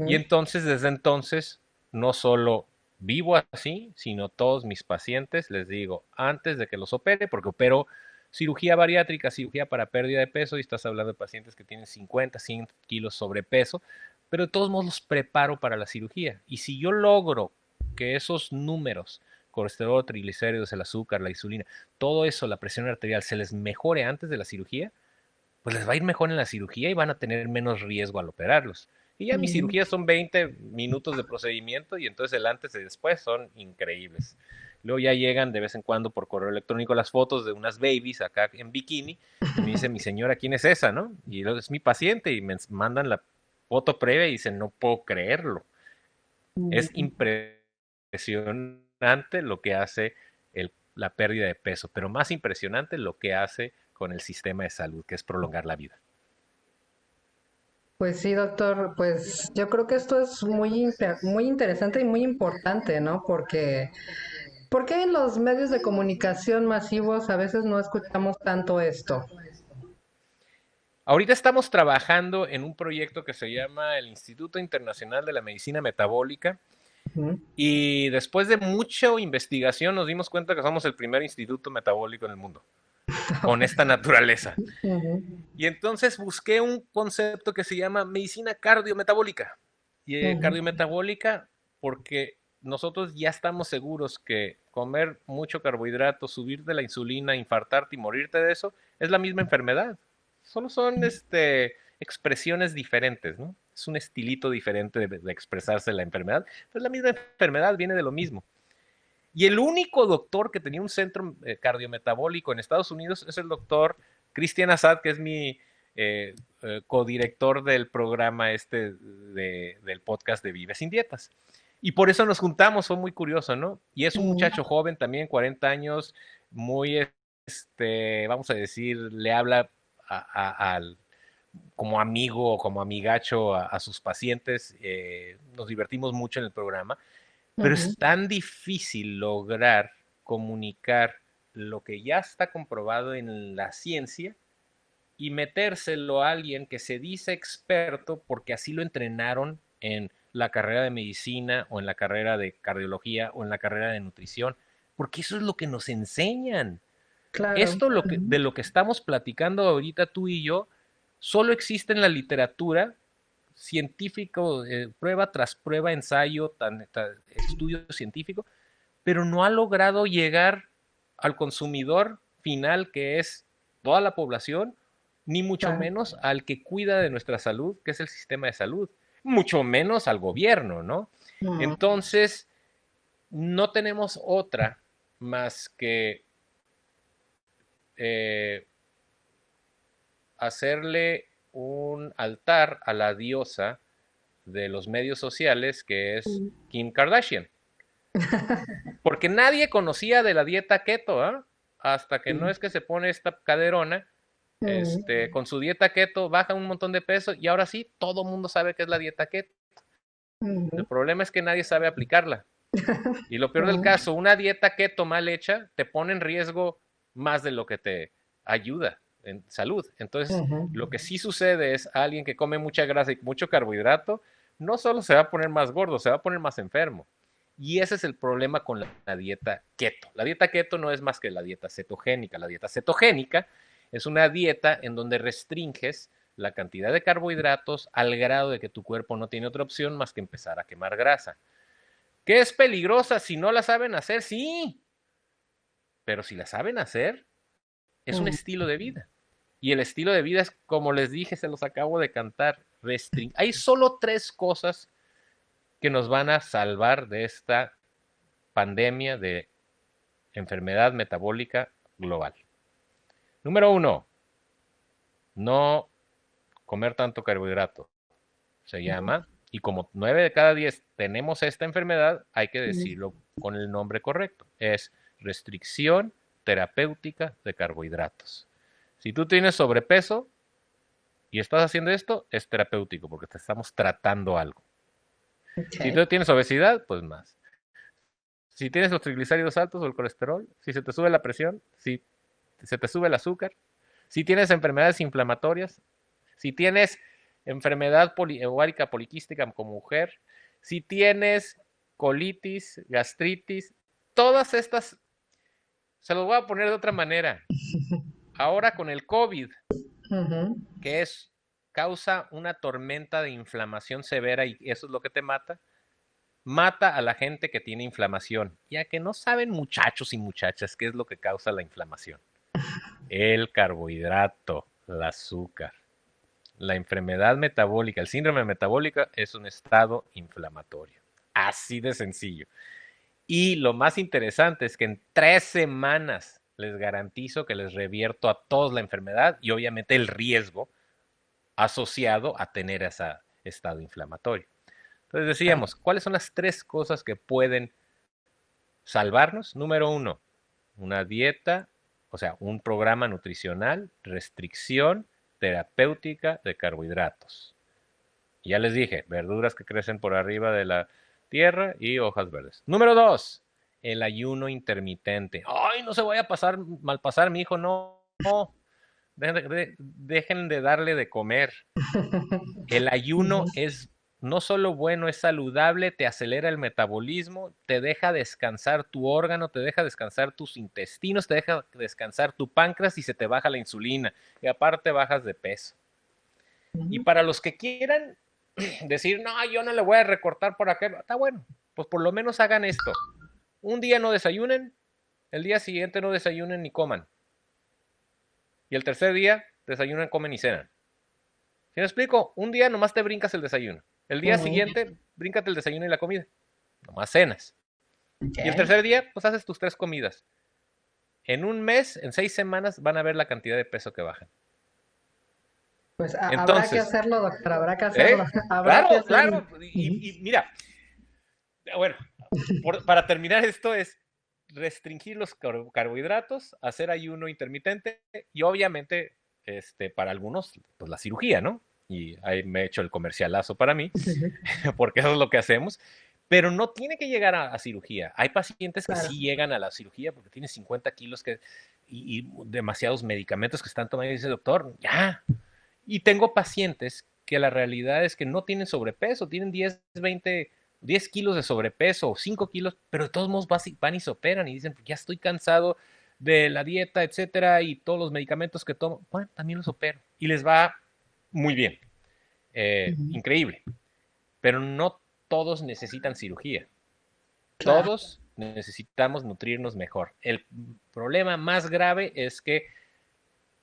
Y entonces, desde entonces, no solo vivo así, sino todos mis pacientes les digo, antes de que los opere, porque opero cirugía bariátrica, cirugía para pérdida de peso, y estás hablando de pacientes que tienen 50, 100 kilos sobrepeso, pero de todos modos los preparo para la cirugía. Y si yo logro que esos números, colesterol, triglicéridos, el azúcar, la insulina, todo eso, la presión arterial, se les mejore antes de la cirugía, pues les va a ir mejor en la cirugía y van a tener menos riesgo al operarlos. Y ya mis cirugías son 20 minutos de procedimiento y entonces el antes y después son increíbles. Luego ya llegan de vez en cuando por correo electrónico las fotos de unas babies acá en bikini y me dice mi señora, ¿quién es esa, no? Y luego es mi paciente y me mandan la foto previa y dicen, no puedo creerlo. Es impresionante lo que hace la pérdida de peso, pero más impresionante lo que hace con el sistema de salud, que es prolongar la vida. Pues sí, doctor, pues yo creo que esto es muy interesante y muy importante, ¿no? Porque en los medios de comunicación masivos a veces no escuchamos tanto esto. Ahorita estamos trabajando en un proyecto que se llama el Instituto Internacional de la Medicina Metabólica, Ujú. y después de mucha investigación nos dimos cuenta que somos el primer instituto metabólico en el mundo con esta naturaleza. Ujú. Y entonces busqué un concepto que se llama medicina cardiometabólica. Y Ujú. cardiometabólica porque nosotros ya estamos seguros que comer mucho carbohidrato, subir de la insulina, infartarte y morirte de eso, es la misma enfermedad. Solo son expresiones diferentes, ¿no? Es un estilito diferente de expresarse la enfermedad, pero la misma enfermedad viene de lo mismo. Y el único doctor que tenía un centro cardiometabólico en Estados Unidos es el doctor Cristian Assad, que es mi codirector del programa del podcast de Vive Sin Dietas. Y por eso nos juntamos, fue muy curioso, ¿no? Y es un muchacho joven también, 40 años, muy, vamos a decir, le habla al como amigo o como amigacho a sus pacientes. Nos divertimos mucho en el programa, pero Ujú. es tan difícil lograr comunicar lo que ya está comprobado en la ciencia y metérselo a alguien que se dice experto porque así lo entrenaron en la carrera de medicina o en la carrera de cardiología o en la carrera de nutrición, porque eso es lo que nos enseñan. Claro. Esto Ujú. de lo que estamos platicando ahorita tú y yo, solo existe en la literatura científico, prueba tras prueba, ensayo, estudio científico, pero no ha logrado llegar al consumidor final, que es toda la población, ni mucho Claro. menos al que cuida de nuestra salud, que es el sistema de salud, mucho menos al gobierno, ¿no? Ujú. Entonces, no tenemos otra más que eh, hacerle un altar a la diosa de los medios sociales, que es Kim Kardashian. Porque nadie conocía de la dieta keto, ¿eh? Hasta que no es que se pone esta caderona, Ujú. con su dieta keto baja un montón de peso y ahora sí, todo el mundo sabe que es la dieta keto. El Ujú. problema es que nadie sabe aplicarla. Y lo peor del Ujú. caso, una dieta keto mal hecha te pone en riesgo más de lo que te ayuda en salud. Entonces, Ujú. lo que sí sucede es alguien que come mucha grasa y mucho carbohidrato, no solo se va a poner más gordo, se va a poner más enfermo. Y ese es el problema con la dieta keto. La dieta keto no es más que la dieta cetogénica. La dieta cetogénica es una dieta en donde restringes la cantidad de carbohidratos al grado de que tu cuerpo no tiene otra opción más que empezar a quemar grasa. ¿Qué es peligrosa si no la saben hacer? Sí, pero si la saben hacer, es un estilo de vida. Y el estilo de vida es, como les dije, se los acabo de cantar, hay solo 3 cosas que nos van a salvar de esta pandemia de enfermedad metabólica global. Número 1, no comer tanto carbohidrato. Se llama, y como 9 de cada 10 tenemos esta enfermedad, hay que decirlo con el nombre correcto. Es restricción terapéutica de carbohidratos. Si tú tienes sobrepeso y estás haciendo esto, es terapéutico porque te estamos tratando algo. Si tú tienes obesidad, pues más. Si tienes los triglicéridos altos o el colesterol, si se te sube la presión, si se te sube el azúcar, si tienes enfermedades inflamatorias, si tienes enfermedad ovárica poliquística como mujer, si tienes colitis, gastritis, todas estas, se los voy a poner de otra manera. Ahora con el COVID, que causa una tormenta de inflamación severa y eso es lo que te mata a la gente que tiene inflamación, ya que no saben, muchachos y muchachas, qué es lo que causa la inflamación. El carbohidrato, el azúcar. La enfermedad metabólica, el síndrome metabólico es un estado inflamatorio. Así de sencillo. Y lo más interesante es que en 3 semanas les garantizo que les revierto a todos la enfermedad y obviamente el riesgo asociado a tener ese estado inflamatorio. Entonces decíamos, ¿cuáles son las 3 cosas que pueden salvarnos? Número 1, una dieta, o sea, un programa nutricional, restricción terapéutica de carbohidratos. Ya les dije, verduras que crecen por arriba de la tierra y hojas verdes. Número 2, el ayuno intermitente. Ay, no se vaya a malpasar, mi hijo, no. Dejen de darle de comer. El ayuno es no solo bueno, es saludable, te acelera el metabolismo, te deja descansar tu órgano, te deja descansar tus intestinos, te deja descansar tu páncreas y se te baja la insulina. Y aparte bajas de peso. Y para los que quieran decir, no, yo no le voy a recortar por acá, está bueno, pues por lo menos hagan esto. Un día no desayunen, el día siguiente no desayunen ni coman. Y el tercer día desayunan, comen y cenan. ¿Sí me explico? Un día nomás te brincas el desayuno. El día siguiente, bríncate el desayuno y la comida. Nomás cenas. Y el tercer día, pues haces tus 3 comidas. En un mes, en 6 semanas, van a ver la cantidad de peso que bajan. Pues habrá que hacerlo, doctor, habrá que hacerlo. Claro, claro. Y mira, bueno, para terminar esto es restringir los carbohidratos, hacer ayuno intermitente y obviamente para algunos, pues la cirugía, ¿no? Y ahí me he hecho el comercialazo para mí, porque eso es lo que hacemos. Pero no tiene que llegar a cirugía. Hay pacientes que sí llegan a la cirugía porque tienen 50 kilos y demasiados medicamentos que están tomando y dice, doctor, ya. Y tengo pacientes que la realidad es que no tienen sobrepeso, tienen 10, 20, 10 kilos de sobrepeso o 5 kilos, pero de todos modos van y se operan y dicen, ya estoy cansado de la dieta, etcétera, y todos los medicamentos que tomo, bueno, también los opero. Y les va muy bien. Increíble. Pero no todos necesitan cirugía. Claro. Todos necesitamos nutrirnos mejor. El problema más grave es que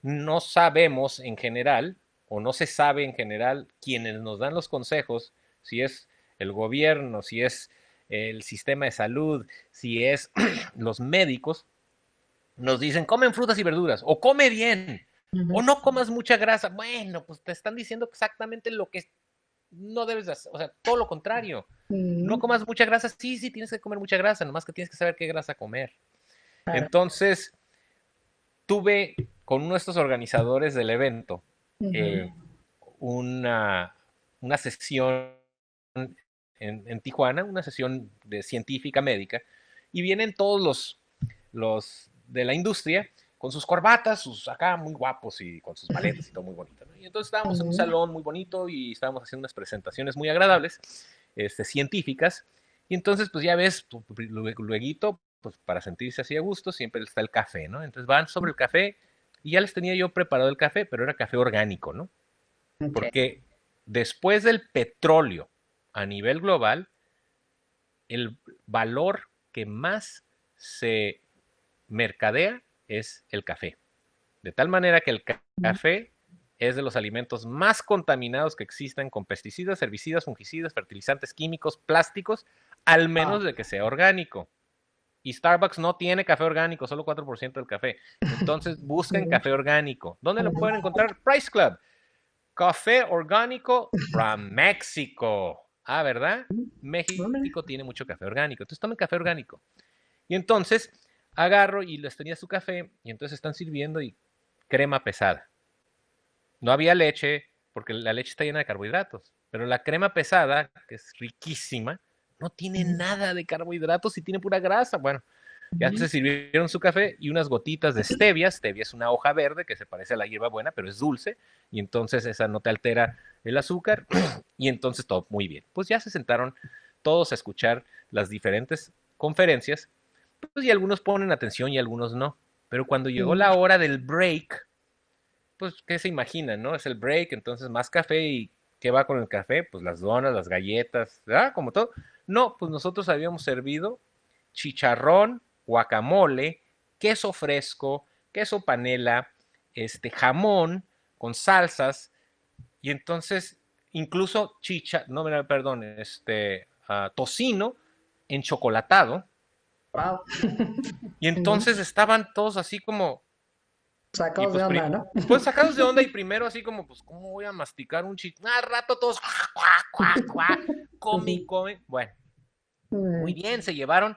no sabemos en general, o no se sabe en general, quienes nos dan los consejos, si es el gobierno, si es el sistema de salud, si es los médicos, nos dicen, comen frutas y verduras, o come bien, o no comas mucha grasa. Bueno, pues te están diciendo exactamente lo que no debes hacer, o sea, todo lo contrario. No comas mucha grasa, sí, tienes que comer mucha grasa, nomás que tienes que saber qué grasa comer. Claro. Entonces, tuve con uno de estos organizadores del evento una sesión en Tijuana, una sesión de científica médica, y vienen todos los de la industria con sus corbatas, sus acá muy guapos y con sus maletas y todo muy bonito, ¿no? Y entonces estábamos en un salón muy bonito y estábamos haciendo unas presentaciones muy agradables, científicas, y entonces pues ya ves, luego, pues para sentirse así a gusto, siempre está el café, ¿no? Entonces van sobre el café y ya les tenía yo preparado el café, pero era café orgánico, ¿no? Okay. Porque después del petróleo a nivel global, el valor que más se mercadea es el café. De tal manera que el café es de los alimentos más contaminados que existen con pesticidas, herbicidas, fungicidas, fertilizantes químicos, plásticos, al menos de que sea orgánico. Y Starbucks no tiene café orgánico, solo 4% del café. Entonces busquen café orgánico. ¿Dónde lo pueden encontrar? Price Club. Café orgánico from México. Ah, ¿verdad? México tiene mucho café orgánico. Entonces tomen café orgánico. Y entonces agarro y les tenía su café y entonces están sirviendo y crema pesada. No había leche porque la leche está llena de carbohidratos. Pero la crema pesada, que es riquísima, no tiene nada de carbohidratos y tiene pura grasa. Bueno, ya se sirvieron su café y unas gotitas de stevia. Stevia es una hoja verde que se parece a la hierbabuena, pero es dulce. Y entonces esa no te altera el azúcar. Y entonces todo muy bien. Pues ya se sentaron todos a escuchar las diferentes conferencias. Pues y algunos ponen atención y algunos no. Pero cuando llegó la hora del break, pues, ¿qué se imaginan, no? Es el break, entonces más café y ¿qué va con el café? Pues las donas, las galletas, ¿verdad? Como todo. No, pues nosotros habíamos servido chicharrón, guacamole, queso fresco, queso panela, jamón con salsas y entonces incluso no, perdón, tocino enchocolatado. Wow. Y entonces estaban todos así como, y Sacados de pues, onda, ¿no? pues sacados de onda y primero así como, pues, ¿cómo voy a masticar un chiste? Al rato todos, come y come. Bueno, muy bien, se llevaron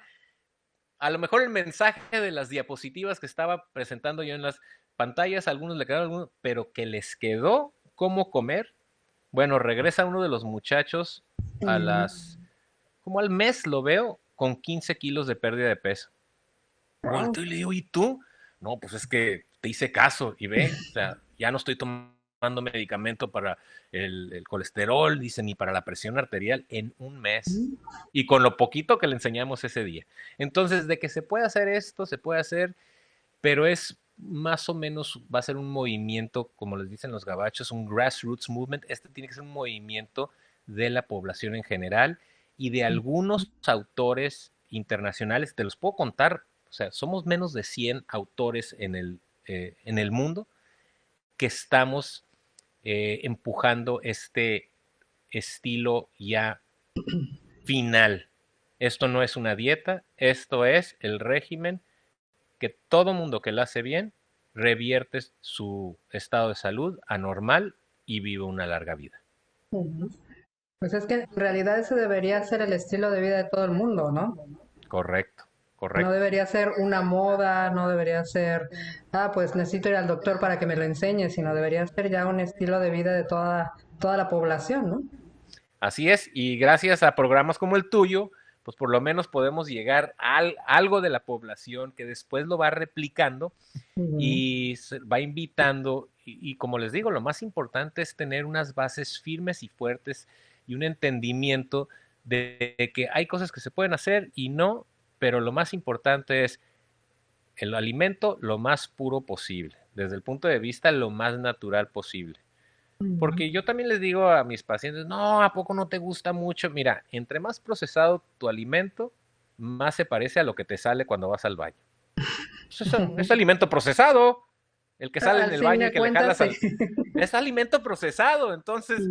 a lo mejor el mensaje de las diapositivas que estaba presentando yo en las pantallas, a algunos le quedaron algunos, pero que les quedó cómo comer. Bueno, regresa uno de los muchachos como al mes lo veo, con 15 kilos de pérdida de peso. Volteo y le digo, ¿y tú? No, pues es que te hice caso y ve, o sea, ya no estoy tomando medicamento para el colesterol, dice, ni para la presión arterial en un mes. Y con lo poquito que le enseñamos ese día. Entonces, de que se puede hacer esto, se puede hacer, pero es más o menos, va a ser un movimiento, como les dicen los gabachos, un grassroots movement. Este tiene que ser un movimiento de la población en general y de algunos autores internacionales. Te los puedo contar, o sea, somos menos de 100 autores en el mundo que estamos empujando este estilo ya final. Esto no es una dieta, esto es el régimen que todo mundo que lo hace bien revierte su estado de salud a normal y vive una larga vida. Pues es que en realidad ese debería ser el estilo de vida de todo el mundo, ¿no? Correcto, No correcto. debería ser una moda, no debería ser, pues necesito ir al doctor para que me lo enseñe, sino debería ser ya un estilo de vida de toda la población, ¿no? Así es, y gracias a programas como el tuyo, pues por lo menos podemos llegar a algo de la población que después lo va replicando y va invitando, y como les digo, lo más importante es tener unas bases firmes y fuertes y un entendimiento de que hay cosas que se pueden hacer y no, pero lo más importante es el alimento lo más puro posible, desde el punto de vista lo más natural posible. Porque yo también les digo a mis pacientes, no, ¿a poco no te gusta mucho? Mira, entre más procesado tu alimento, más se parece a lo que te sale cuando vas al baño. Pues es alimento procesado. El que sale en Al el fin baño y de que le cuentas, jalas sí. al... Es alimento procesado. Entonces,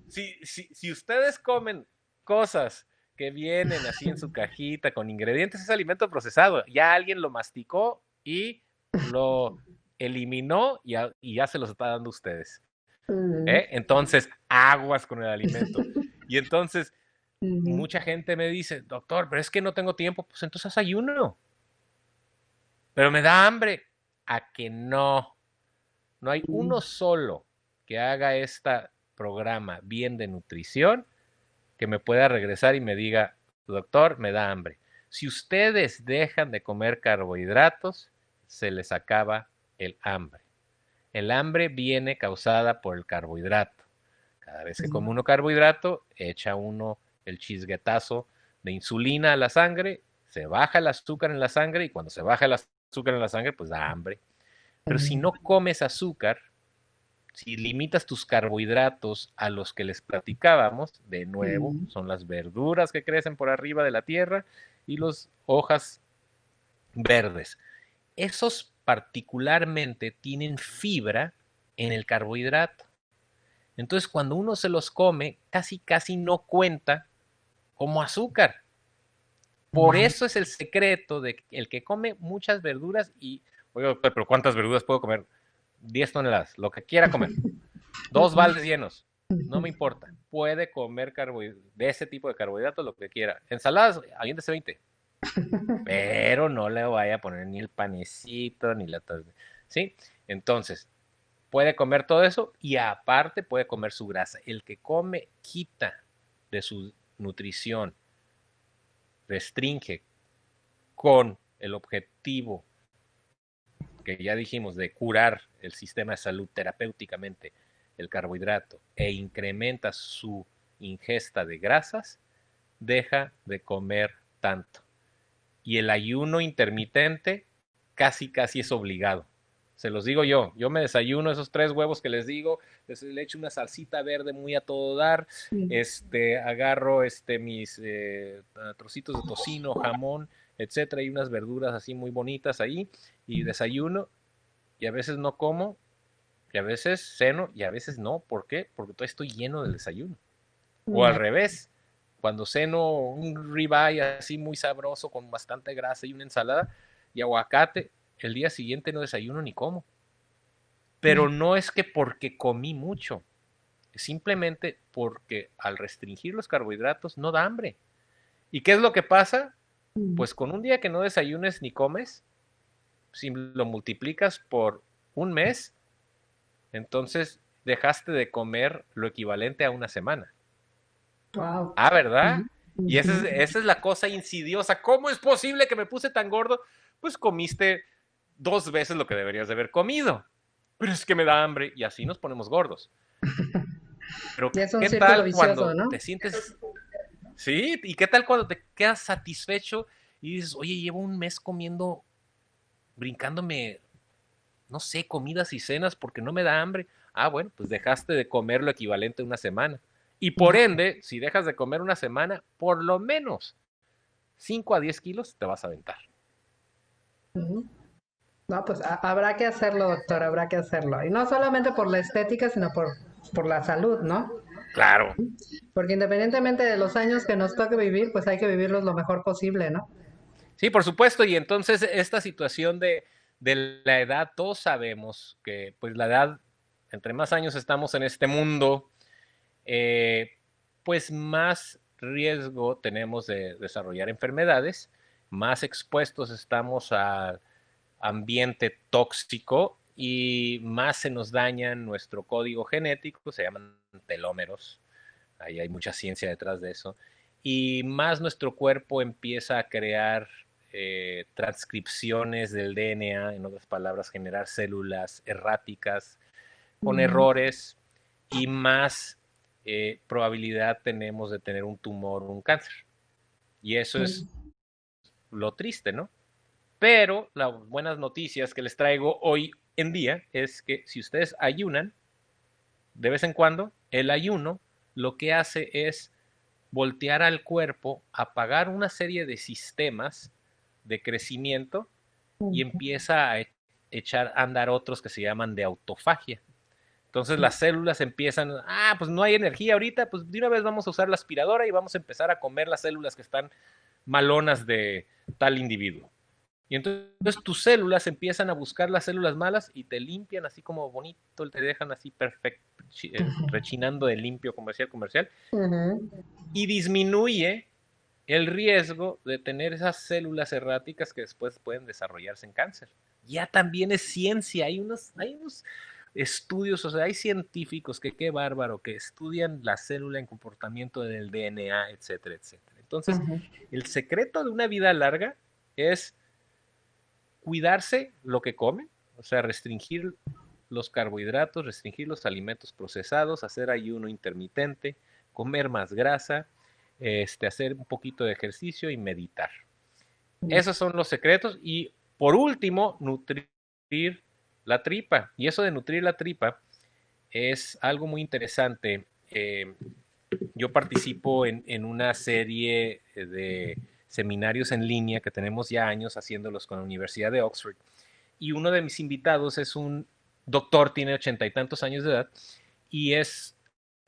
si ustedes comen cosas que vienen así en su cajita con ingredientes, es alimento procesado. Ya alguien lo masticó y lo eliminó y ya se los está dando a ustedes. Entonces, aguas con el alimento. Y entonces, mucha gente me dice, doctor, pero es que no tengo tiempo. Pues entonces haz ayuno. Pero me da hambre. A que no. No hay uno solo que haga este programa bien de nutrición que me pueda regresar y me diga, doctor, me da hambre. Si ustedes dejan de comer carbohidratos, se les acaba el hambre. El hambre viene causada por el carbohidrato. Cada vez que come uno carbohidrato, echa uno el chisguetazo de insulina a la sangre, se baja el azúcar en la sangre y cuando se baja el azúcar en la sangre, pues da hambre. Pero si no comes azúcar, si limitas tus carbohidratos a los que les platicábamos, de nuevo, son las verduras que crecen por arriba de la tierra y las hojas verdes. esos particularmente tienen fibra en el carbohidrato. Entonces, cuando uno se los come, casi no cuenta como azúcar. Por eso es el secreto de el que come muchas verduras y, oye, pero ¿cuántas verduras puedo comer? 10 toneladas, lo que quiera comer. 2 baldes llenos, no me importa. Puede comer de ese tipo de carbohidratos lo que quiera. Ensaladas, aviéntese 20. Pero no le vaya a poner ni el panecito, ni la... ¿Sí? Entonces, puede comer todo eso y aparte puede comer su grasa. El que come quita de su nutrición, restringe con el objetivo que ya dijimos de curar el sistema de salud terapéuticamente el carbohidrato e incrementa su ingesta de grasas, deja de comer tanto. Y el ayuno intermitente casi es obligado. Se los digo yo me desayuno esos 3 huevos que les digo, le echo una salsita verde muy a todo dar, agarro mis trocitos de tocino, jamón, etcétera, y unas verduras así muy bonitas ahí, y desayuno, y a veces no como, y a veces ceno, y a veces no. ¿Por qué? Porque todavía estoy lleno del desayuno. O al revés, cuando ceno un ribeye así muy sabroso con bastante grasa y una ensalada y aguacate, el día siguiente no desayuno ni como. Pero no es que porque comí mucho, simplemente porque al restringir los carbohidratos no da hambre. ¿Y qué es lo que pasa? Pues con un día que no desayunes ni comes, si lo multiplicas por un mes, entonces dejaste de comer lo equivalente a una semana. Wow. Ah, ¿verdad? Y esa es la cosa insidiosa. ¿Cómo es posible que me puse tan gordo? Pues comiste 2 veces lo que deberías de haber comido. Pero es que me da hambre y así nos ponemos gordos. Pero Y es un ¿qué círculo tal vicioso, cuando ¿no? te sientes... Sí, ¿y qué tal cuando te quedas satisfecho y dices, oye, llevo un mes comiendo, brincándome, no sé, comidas y cenas porque no me da hambre? Ah, bueno, pues dejaste de comer lo equivalente a una semana. Y por ende, si dejas de comer una semana, por lo menos 5 a 10 kilos te vas a aventar. No, pues habrá que hacerlo, doctor, habrá que hacerlo. Y no solamente por la estética, sino por la salud, ¿no? Claro. Porque independientemente de los años que nos toque vivir, pues hay que vivirlos lo mejor posible, ¿no? Sí, por supuesto. Y entonces esta situación de la edad, todos sabemos que pues la edad, entre más años estamos en este mundo, eh, pues más riesgo tenemos de desarrollar enfermedades, más expuestos estamos al ambiente tóxico y más se nos daña nuestro código genético, se llaman telómeros, ahí hay mucha ciencia detrás de eso, y más nuestro cuerpo empieza a crear transcripciones del DNA, en otras palabras, generar células erráticas con errores y más probabilidad tenemos de tener un tumor o un cáncer. Y eso es lo triste, ¿no? Pero las buenas noticias que les traigo hoy en día es que si ustedes ayunan de vez en cuando, el ayuno lo que hace es voltear al cuerpo, apagar una serie de sistemas de crecimiento y empieza a echar a andar otros que se llaman de autofagia. Entonces las células empiezan, pues no hay energía ahorita, pues de una vez vamos a usar la aspiradora y vamos a empezar a comer las células que están malonas de tal individuo. Y entonces tus células empiezan a buscar las células malas y te limpian así como bonito, te dejan así perfecto, rechinando de limpio comercial, y disminuye el riesgo de tener esas células erráticas que después pueden desarrollarse en cáncer. Ya también es ciencia, hay unos estudios, o sea, hay científicos que qué bárbaro, que estudian la célula en comportamiento del DNA, etcétera, etcétera. Entonces, el secreto de una vida larga es cuidarse lo que comen, o sea, restringir los carbohidratos, restringir los alimentos procesados, hacer ayuno intermitente, comer más grasa, hacer un poquito de ejercicio y meditar. Esos son los secretos. Y por último, nutrir la tripa. Y eso de nutrir la tripa es algo muy interesante. Yo participo en una serie de seminarios en línea que tenemos ya años haciéndolos con la Universidad de Oxford. y uno de mis invitados es un doctor, tiene 80 y tantos años de edad, y es,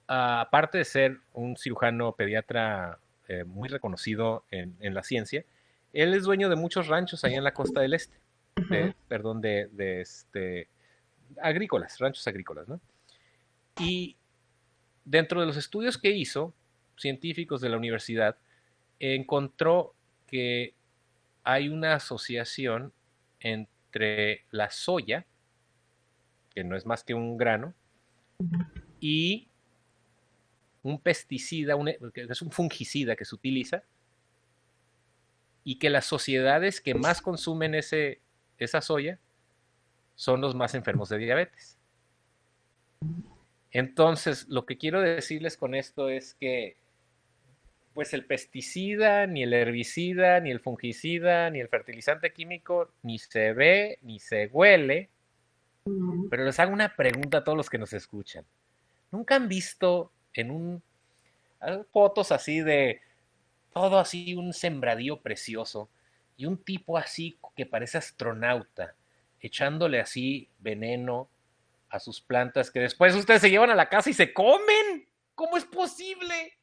aparte de ser un cirujano pediatra muy reconocido en la ciencia, él es dueño de muchos ranchos ahí en la costa del este, Ujú. perdón, agrícolas, ranchos agrícolas, ¿no? Y dentro de los estudios que hizo, científicos de la universidad, encontró que hay una asociación entre la soya, que no es más que un grano, y un pesticida, que es un fungicida que se utiliza, y que las sociedades que más consumen esa soya son los más enfermos de diabetes. Entonces, lo que quiero decirles con esto es que pues el pesticida, ni el herbicida, ni el fungicida, ni el fertilizante químico, ni se ve, ni se huele. Ujú. Pero les hago una pregunta a todos los que nos escuchan. ¿Nunca han visto fotos así de todo así, un sembradío precioso, y un tipo así que parece astronauta, echándole así veneno a sus plantas que después ustedes se llevan a la casa y se comen? ¿Cómo es posible?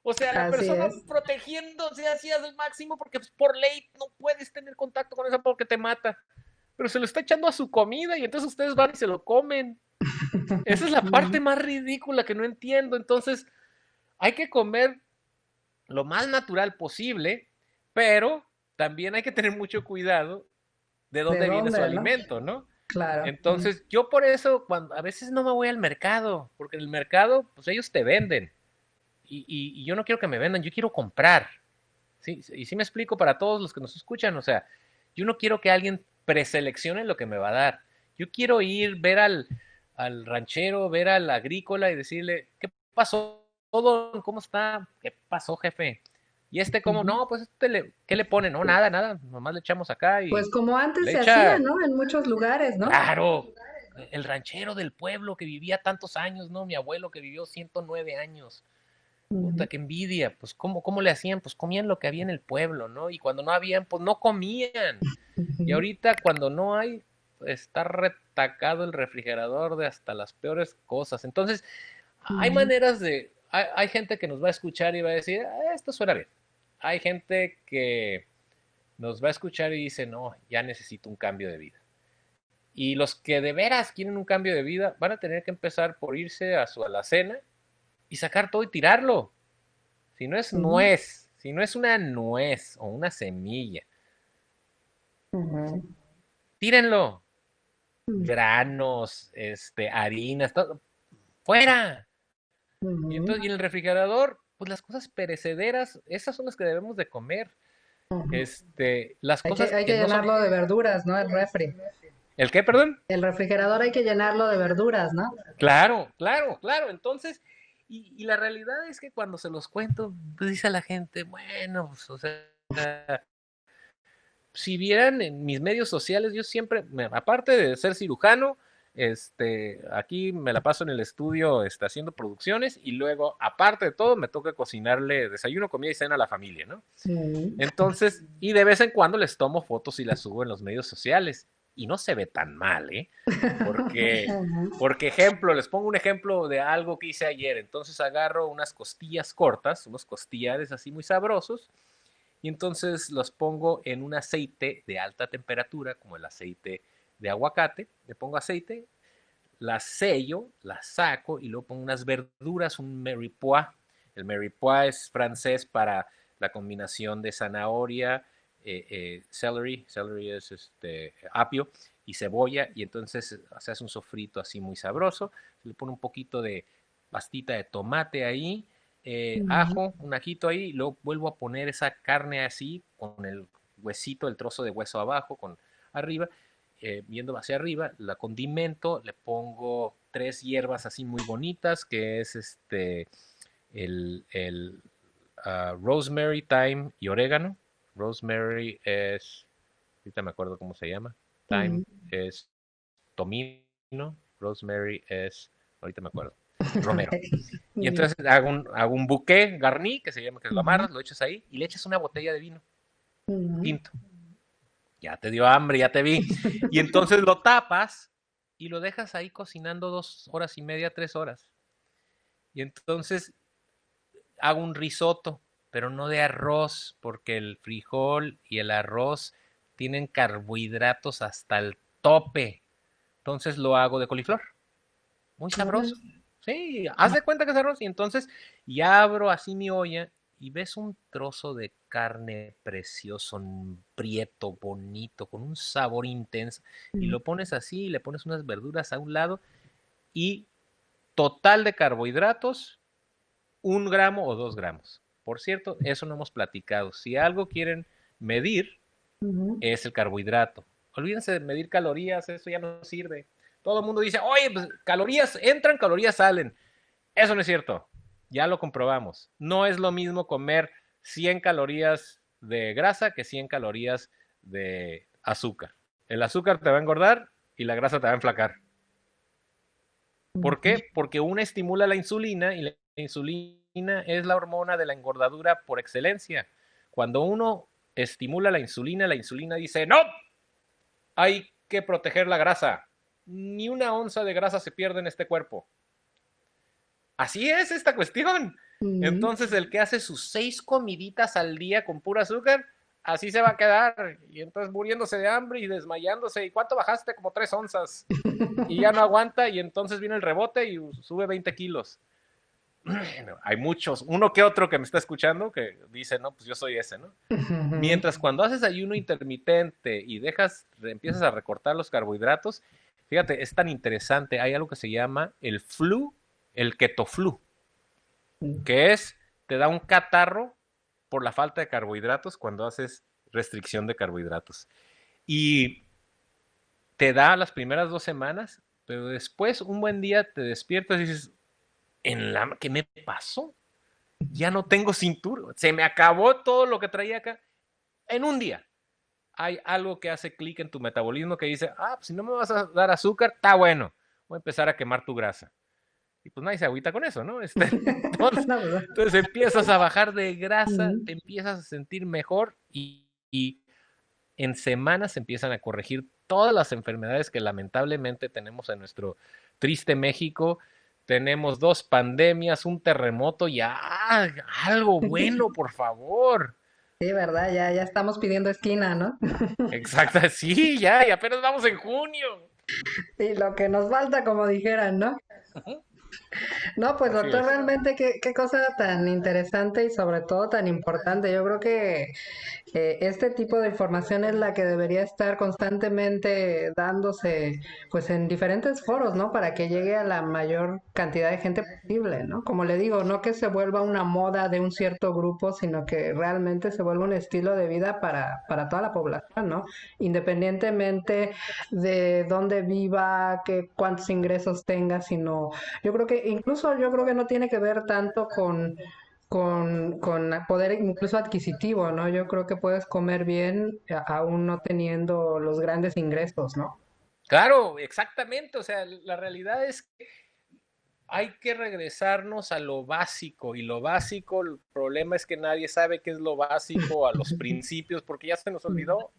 O sea, la Así persona es. protegiéndose así al máximo porque pues, por ley no puedes tener contacto con esa porque te mata. Pero se lo está echando a su comida y entonces ustedes van y se lo comen. Esa es la parte Ujú. más ridícula que no entiendo. Entonces, hay que comer lo más natural posible, pero también hay que tener mucho cuidado de ¿De dónde viene su dónde, no? alimento, ¿no? Claro. Entonces, yo por eso cuando a veces no me voy al mercado, porque en el mercado pues ellos te venden y yo no quiero que me vendan, yo quiero comprar. Sí, y sí me explico para todos los que nos escuchan, o sea, yo no quiero que alguien preseleccione lo que me va a dar. Yo quiero ir, ver al ranchero, ver al agrícola y decirle, ¿qué pasó? ¿Todo? ¿Cómo está? ¿Qué pasó, jefe? Y cómo, Ujú. no, pues ¿qué le pone? No, nada, nada, nomás le echamos acá y Pues como antes le se hacía, echa, ¿no? En muchos lugares, ¿no? claro, el ranchero del pueblo que vivía tantos años, ¿no? Mi abuelo que vivió 109 años. Puta, Ujú. qué envidia. Pues, ¿cómo le hacían? Pues comían lo que había en el pueblo, ¿no? Y cuando no habían, pues no comían. Y Ujú. ahorita, cuando no hay, está retacado el refrigerador de hasta las peores cosas. Entonces, hay Ujú. maneras hay gente que nos va a escuchar y va a decir, esto suena bien. Hay gente que nos va a escuchar y dice, no, ya necesito un cambio de vida. Y los que de veras quieren un cambio de vida van a tener que empezar por irse a su alacena y sacar todo y tirarlo. Si no es Ujú. nuez, si no es una nuez o una semilla, Ujú. tírenlo. Ujú. Granos, harinas, todo, fuera. Y Ujú. entonces, y en el refrigerador, pues las cosas perecederas, esas son las que debemos de comer. Ujú. Las cosas Hay que que no son. llenarlo de verduras, ¿no? El refri. ¿El qué, perdón? El refrigerador hay que llenarlo de verduras, ¿no? Claro, claro, claro. Entonces, y la realidad es que cuando se los cuento, pues dice la gente, bueno, pues, o sea, si vieran en mis medios sociales, yo siempre, aparte de ser cirujano, aquí me la paso en el estudio, haciendo producciones y luego, aparte de todo, me toca cocinarle desayuno, comida y cena a la familia, ¿no? Ujú. Entonces, y de vez en cuando les tomo fotos y las subo en los medios sociales y no se ve tan mal, ¿eh? Porque, Ujú. porque ejemplo, les pongo un ejemplo de algo que hice ayer. Entonces agarro unas costillas cortas, unos costillares así muy sabrosos, y entonces los pongo en un aceite de alta temperatura, como el aceite de aguacate. Le pongo aceite, las sello, las saco y luego pongo unas verduras, un meripois. El meripois es francés para la combinación de zanahoria, celery es apio y cebolla, y entonces se hace un sofrito así muy sabroso. Se le pone un poquito de pastita de tomate ahí, Ujú. ajo, un ajito ahí, y luego vuelvo a poner esa carne así, con el huesito, el trozo de hueso abajo, con arriba, viendo hacia arriba, la condimento, le pongo 3 hierbas así muy bonitas, que es el rosemary, thyme y orégano. Rosemary es, ahorita me acuerdo cómo se llama, thyme Ujú. es tomino, rosemary es, ahorita me acuerdo, romero. Y Muy bien. entonces hago un bouquet garni, que se llama, que lo Ujú. amarras, lo echas ahí y le echas una botella de vino Ujú. tinto. ya te dio hambre, ya te vi. Y entonces lo tapas y lo dejas ahí cocinando 2 horas y media, 3 horas. Y entonces hago un risotto, pero no de arroz, porque el frijol y el arroz tienen carbohidratos hasta el tope. Entonces lo hago de coliflor. Muy sabroso. Sí, haz de cuenta que es arroz. Y entonces ya abro así mi olla y ves un trozo de carne precioso, un prieto, bonito, con un sabor intenso. Y lo pones así, y le pones unas verduras a un lado y total de carbohidratos, 1 gramo o 2 gramos. Por cierto, eso no hemos platicado. Si algo quieren medir, Ujú. es el carbohidrato. Olvídense de medir calorías, eso ya no sirve. Todo el mundo dice, oye, pues calorías entran, calorías salen. Eso no es cierto. Ya lo comprobamos. No es lo mismo comer 100 calorías de grasa que 100 calorías de azúcar. El azúcar te va a engordar y la grasa te va a enflacar. ¿Por Ujú. qué? Porque una estimula la insulina y la insulina es la hormona de la engordadura por excelencia. Cuando uno estimula la insulina dice, no, hay que proteger la grasa. Ni una onza de grasa se pierde en este cuerpo. Así es esta cuestión. Ujú. Entonces el que hace sus 6 comiditas al día con pura azúcar, así se va a quedar. Y entonces muriéndose de hambre y desmayándose. ¿Y cuánto bajaste? Como 3 onzas. Y ya no aguanta y entonces viene el rebote y sube 20 kilos. Hay muchos, uno que otro que me está escuchando que dice, no, pues yo soy ese, ¿no? Ujú. Mientras cuando haces ayuno intermitente y empiezas a recortar los carbohidratos, fíjate, es tan interesante, hay algo que se llama el flu, el ketoflu, que es, te da un catarro por la falta de carbohidratos cuando haces restricción de carbohidratos. Y te da las primeras 2 semanas, pero después un buen día te despiertas y dices, ¿qué me pasó? Ya no tengo cintura, se me acabó todo lo que traía acá en un día. Hay algo que hace clic en tu metabolismo que dice, pues si no me vas a dar azúcar, está bueno, voy a empezar a quemar tu grasa. Y pues nadie se agüita con eso, ¿no? Entonces, No, ¿verdad? entonces empiezas a bajar de grasa, Ujú. te empiezas a sentir mejor y en semanas empiezan a corregir todas las enfermedades que lamentablemente tenemos en nuestro triste México. Tenemos 2 pandemias, un terremoto y algo bueno, por favor. Sí, ¿verdad? Ya estamos pidiendo esquina, ¿no? Exacto, sí, ya, y apenas vamos en junio. Sí, lo que nos falta, como dijeran, ¿no? No, pues Así doctor, es. realmente qué cosa tan interesante y sobre todo tan importante. Yo creo que este tipo de información es la que debería estar constantemente dándose pues en diferentes foros, ¿no? Para que llegue a la mayor cantidad de gente posible, ¿no? Como le digo, no que se vuelva una moda de un cierto grupo, sino que realmente se vuelva un estilo de vida para toda la población, ¿no? Independientemente de dónde viva, que cuántos ingresos tenga, sino yo creo que no tiene que ver tanto con poder incluso adquisitivo, ¿no? Yo creo que puedes comer bien aún no teniendo los grandes ingresos, ¿no? Claro, exactamente. O sea, la realidad es que hay que regresarnos a lo básico. Y lo básico, el problema es que nadie sabe qué es lo básico, a los principios, porque ya se nos olvidó.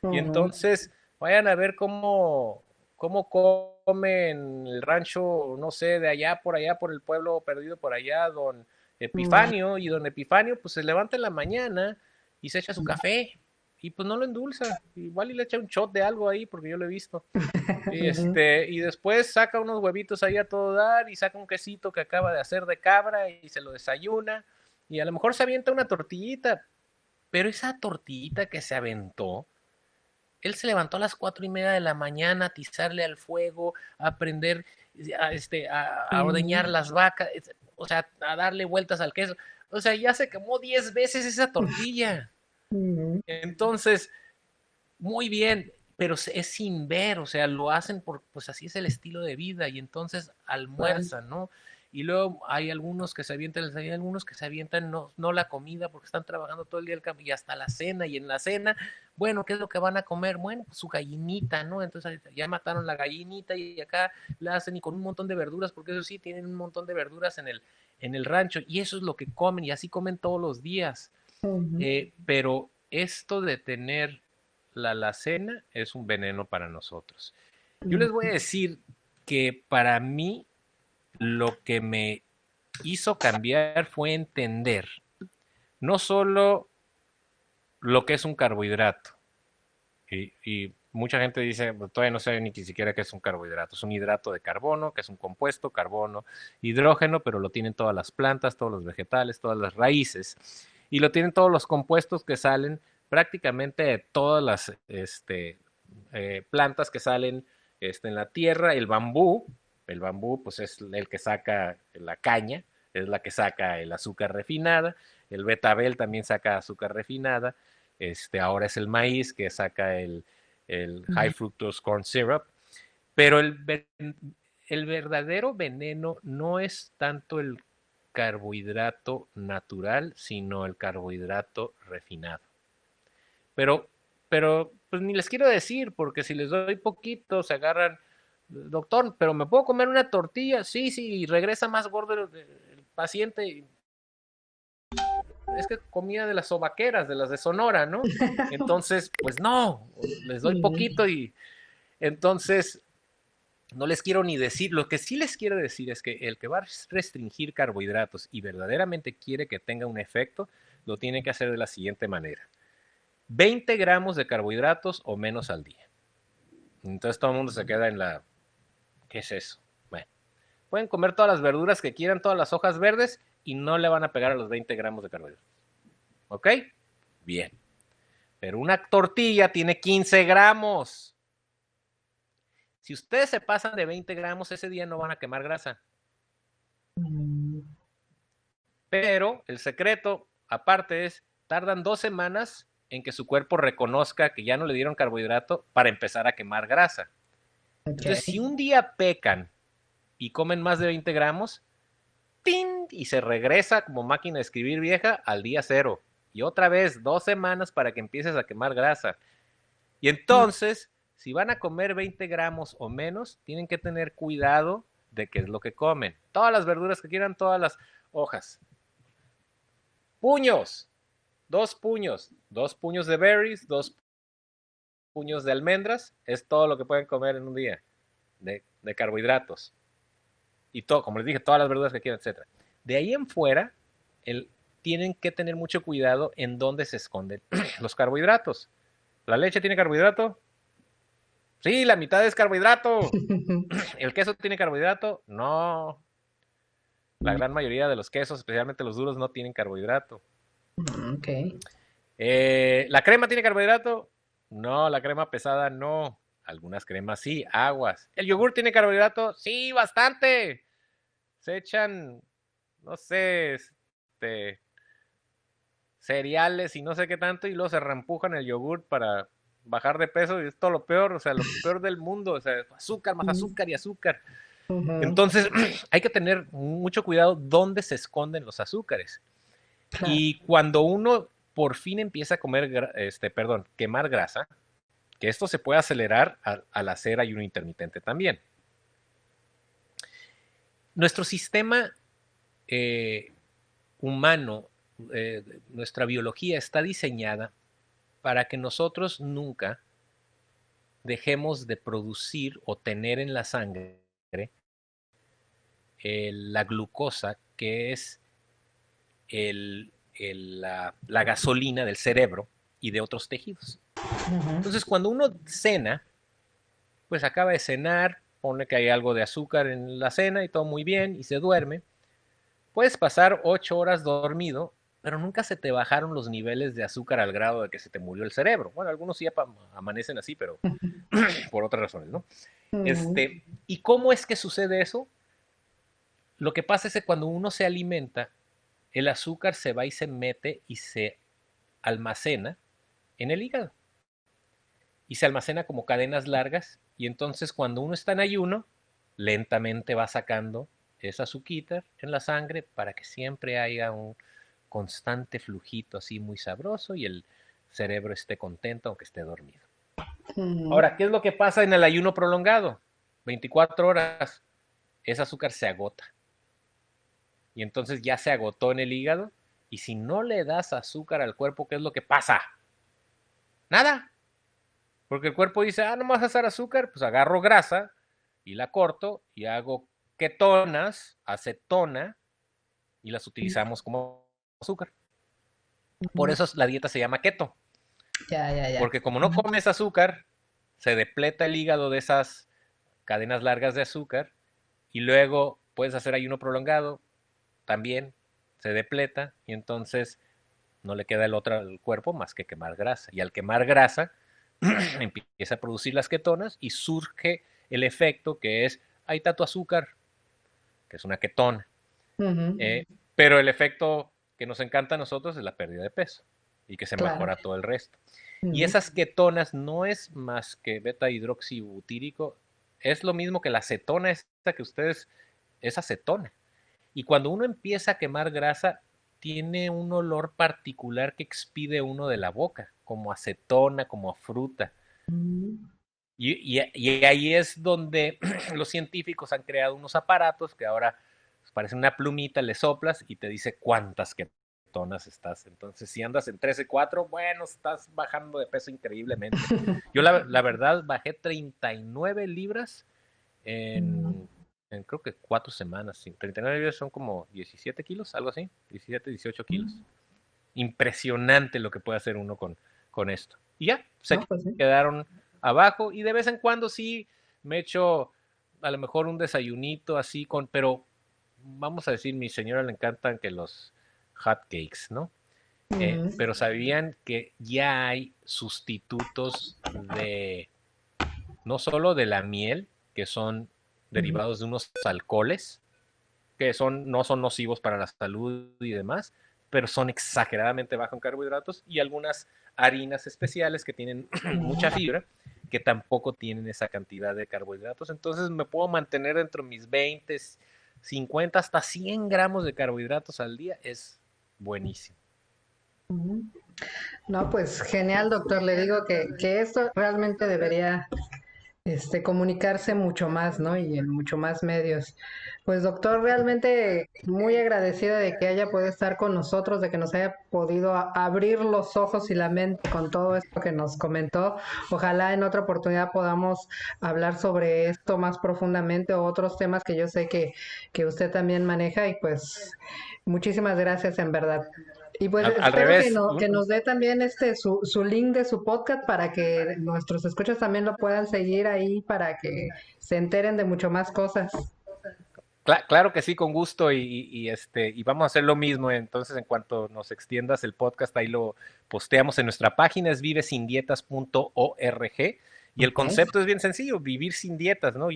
Y Ujú. entonces vayan a ver cómo come en el rancho, no sé, de allá, por el pueblo perdido por allá, don Ujú. Epifanio, y don Epifanio pues se levanta en la mañana y se echa su café, y pues no lo endulza, igual y le echa un shot de algo ahí, porque yo lo he visto. Ujú. Y después saca unos huevitos ahí a todo dar, y saca un quesito que acaba de hacer de cabra, y se lo desayuna, y a lo mejor se avienta una tortillita, pero esa tortillita que se aventó, él se levantó a las 4:30 de la mañana a atizarle al fuego, a aprender a ordeñar Ujú. las vacas, o sea, a darle vueltas al queso. O sea, ya se quemó 10 veces esa tortilla. Ujú. Entonces, muy bien, pero es sin ver, o sea, lo hacen pues así es el estilo de vida y entonces Claro. almuerzan, ¿no? Y luego hay algunos que se avientan, hay algunos que se avientan no la comida porque están trabajando todo el día el campo y hasta la cena, y en la cena, bueno, ¿qué es lo que van a comer? Bueno, pues su gallinita, ¿no? Entonces ya mataron la gallinita y acá la hacen y con un montón de verduras, porque eso sí, tienen un montón de verduras en el rancho y eso es lo que comen y así comen todos los días. Ujú. Pero esto de tener la alacena es un veneno para nosotros. Yo les voy a decir que para mí lo que me hizo cambiar fue entender no solo lo que es un carbohidrato, y mucha gente dice, todavía no sabe ni siquiera qué es un carbohidrato. Es un hidrato de carbono, que es un compuesto, carbono, hidrógeno, pero lo tienen todas las plantas, todos los vegetales, todas las raíces. Y lo tienen todos los compuestos que salen prácticamente de todas las plantas que salen en la tierra. El bambú pues es el que saca la caña, es la que saca el azúcar refinada. El betabel también saca azúcar refinada. Ahora es el maíz que saca el high fructose corn syrup, pero el verdadero veneno no es tanto el carbohidrato natural, sino el carbohidrato refinado. Pero, pero pues ni les quiero decir, porque si les doy poquito, se agarran, doctor, pero ¿me puedo comer una tortilla? Sí, sí, y regresa más gordo el paciente. Es que comía de las sobaqueras, de las de Sonora, ¿no? Entonces, pues no, les doy poquito y entonces no les quiero ni decir. Lo que sí les quiero decir es que el que va a restringir carbohidratos y verdaderamente quiere que tenga un efecto, lo tiene que hacer de la siguiente manera. 20 gramos de carbohidratos o menos al día. Entonces todo el mundo se queda en la... ¿Qué es eso? Bueno, pueden comer todas las verduras que quieran, todas las hojas verdes y no le van a pegar a los 20 gramos de carbohidratos. ¿Ok? Bien. Pero una tortilla tiene 15 gramos. Si ustedes se pasan de 20 gramos, ese día no van a quemar grasa. Pero el secreto, aparte, es, tardan 2 semanas en que su cuerpo reconozca que ya no le dieron carbohidrato para empezar a quemar grasa. Entonces, si un día pecan y comen más de 20 gramos, ¡tin! Y se regresa como máquina de escribir vieja al día 0. Y otra vez, 2 semanas para que empieces a quemar grasa. Y entonces, si van a comer 20 gramos o menos, tienen que tener cuidado de qué es lo que comen. Todas las verduras que quieran, todas las hojas. Puños, 2 puños de berries, 2 puños de almendras, es todo lo que pueden comer en un día de carbohidratos. Y todo, como les dije, todas las verduras que quieran, etc. De ahí en fuera, tienen que tener mucho cuidado en dónde se esconden los carbohidratos. ¿La leche tiene carbohidrato? Sí, la mitad es carbohidrato. ¿El queso tiene carbohidrato? No. La gran mayoría de los quesos, especialmente los duros, no tienen carbohidrato. Ok. ¿La crema tiene carbohidrato? No, la crema pesada no. Algunas cremas sí, aguas. ¿El yogur tiene carbohidrato? Sí, bastante. Se echan, no sé, cereales y no sé qué tanto y luego se reempujan el yogur para bajar de peso y es todo lo peor, o sea, lo peor del mundo, o sea, azúcar más azúcar y azúcar. Entonces, hay que tener mucho cuidado dónde se esconden los azúcares. Claro. Y cuando uno por fin empieza a comer, quemar grasa, que esto se puede acelerar al hacer ayuno intermitente también. Nuestro sistema humano, nuestra biología está diseñada para que nosotros nunca dejemos de producir o tener en la sangre la glucosa, que es la gasolina del cerebro y de otros tejidos. Entonces, cuando uno cena, pues acaba de cenar, pone que hay algo de azúcar en la cena y todo muy bien, y se duerme. Puedes pasar 8 horas dormido, pero nunca se te bajaron los niveles de azúcar al grado de que se te murió el cerebro. Bueno, algunos sí amanecen así, pero por otras razones, ¿no? ¿Y cómo es que sucede eso? Lo que pasa es que cuando uno se alimenta, el azúcar se va y se mete y se almacena en el hígado. Y se almacena como cadenas largas. Y entonces cuando uno está en ayuno, lentamente va sacando esa azuquita en la sangre para que siempre haya un constante flujito así muy sabroso y el cerebro esté contento aunque esté dormido. Ahora, ¿qué es lo que pasa en el ayuno prolongado? 24 horas, ese azúcar se agota. Y entonces ya se agotó en el hígado. Y si no le das azúcar al cuerpo, ¿qué es lo que pasa? Nada. Porque el cuerpo dice, no me vas a hacer azúcar, pues agarro grasa y la corto y hago ketonas, acetona, y las utilizamos como azúcar. Por eso la dieta se llama keto. Ya. Porque como no comes azúcar, se depleta el hígado de esas cadenas largas de azúcar y luego puedes hacer ayuno prolongado, también se depleta y entonces no le queda al cuerpo más que quemar grasa. Y al quemar grasa empieza a producir las ketonas y surge el efecto que es, ahí está tu azúcar, que es una ketona. Pero el efecto que nos encanta a nosotros es la pérdida de peso y que se mejora todo el resto. Y esas ketonas no es más que beta hidroxibutírico, es lo mismo que la acetona esta que ustedes, es acetona. Y cuando uno empieza a quemar grasa, tiene un olor particular que expide uno de la boca, como acetona, como a fruta. Y ahí es donde los científicos han creado unos aparatos que ahora parecen una plumita, le soplas y te dice cuántas ketonas estás. Entonces, si andas en 13, 4, bueno, estás bajando de peso increíblemente. Yo la verdad bajé 39 libras en creo que 4 semanas. 39 libras son como 17 kilos, algo así. 17, 18 kilos. Impresionante lo que puede hacer uno con esto. Y ya, se quedaron abajo. Y de vez en cuando sí me echo a lo mejor un desayunito así pero vamos a decir, mi señora le encantan que los hot cakes, ¿no? Pero sabían que ya hay sustitutos no solo de la miel, que son derivados de unos alcoholes, que no son nocivos para la salud y demás, pero son exageradamente bajos en carbohidratos, y algunas harinas especiales que tienen mucha fibra, que tampoco tienen esa cantidad de carbohidratos. Entonces me puedo mantener entre mis 20, 50 hasta 100 gramos de carbohidratos al día. Es buenísimo. No, pues genial, doctor. Le digo que esto realmente debería comunicarse mucho más, ¿no? Y en mucho más medios. Pues doctor, realmente muy agradecida de que haya podido estar con nosotros, de que nos haya podido abrir los ojos y la mente con todo esto que nos comentó. Ojalá en otra oportunidad podamos hablar sobre esto más profundamente o otros temas que yo sé que usted también maneja, y pues muchísimas gracias en verdad. Y pues Al espero revés, que nos dé también su link de su podcast para que nuestros escuchas también lo puedan seguir ahí para que se enteren de mucho más cosas. Claro que sí, con gusto, y vamos a hacer lo mismo. Entonces, en cuanto nos extiendas el podcast, ahí lo posteamos en nuestra página, es vivesindietas.org. Y el concepto es bien sencillo, vivir sin dietas, ¿no?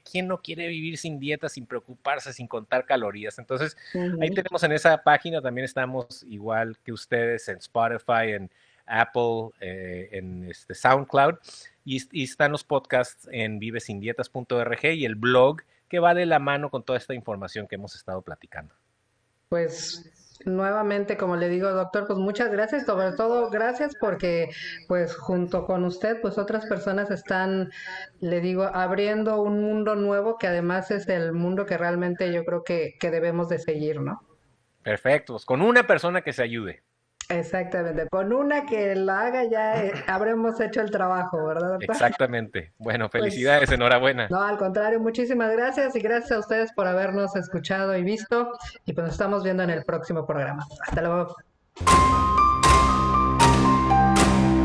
¿Quién no quiere vivir sin dietas, sin preocuparse, sin contar calorías? Entonces, ahí tenemos en esa página, también estamos igual que ustedes en Spotify, en Apple, en SoundCloud, y están los podcasts en vivesindietas.org y el blog que va de la mano con toda esta información que hemos estado platicando. Pues nuevamente, como le digo, doctor, pues muchas gracias, sobre todo gracias porque pues junto con usted, pues otras personas están, le digo, abriendo un mundo nuevo que además es el mundo que realmente yo creo que debemos de seguir, ¿no? Perfecto, pues con una persona que se ayude. Exactamente, con una que la haga ya habremos hecho el trabajo, ¿verdad, doctor? Exactamente. Bueno, Pues, felicidades, enhorabuena. no, al contrario, muchísimas gracias y gracias a ustedes por habernos escuchado y visto, y pues nos estamos viendo en el próximo programa. Hasta luego.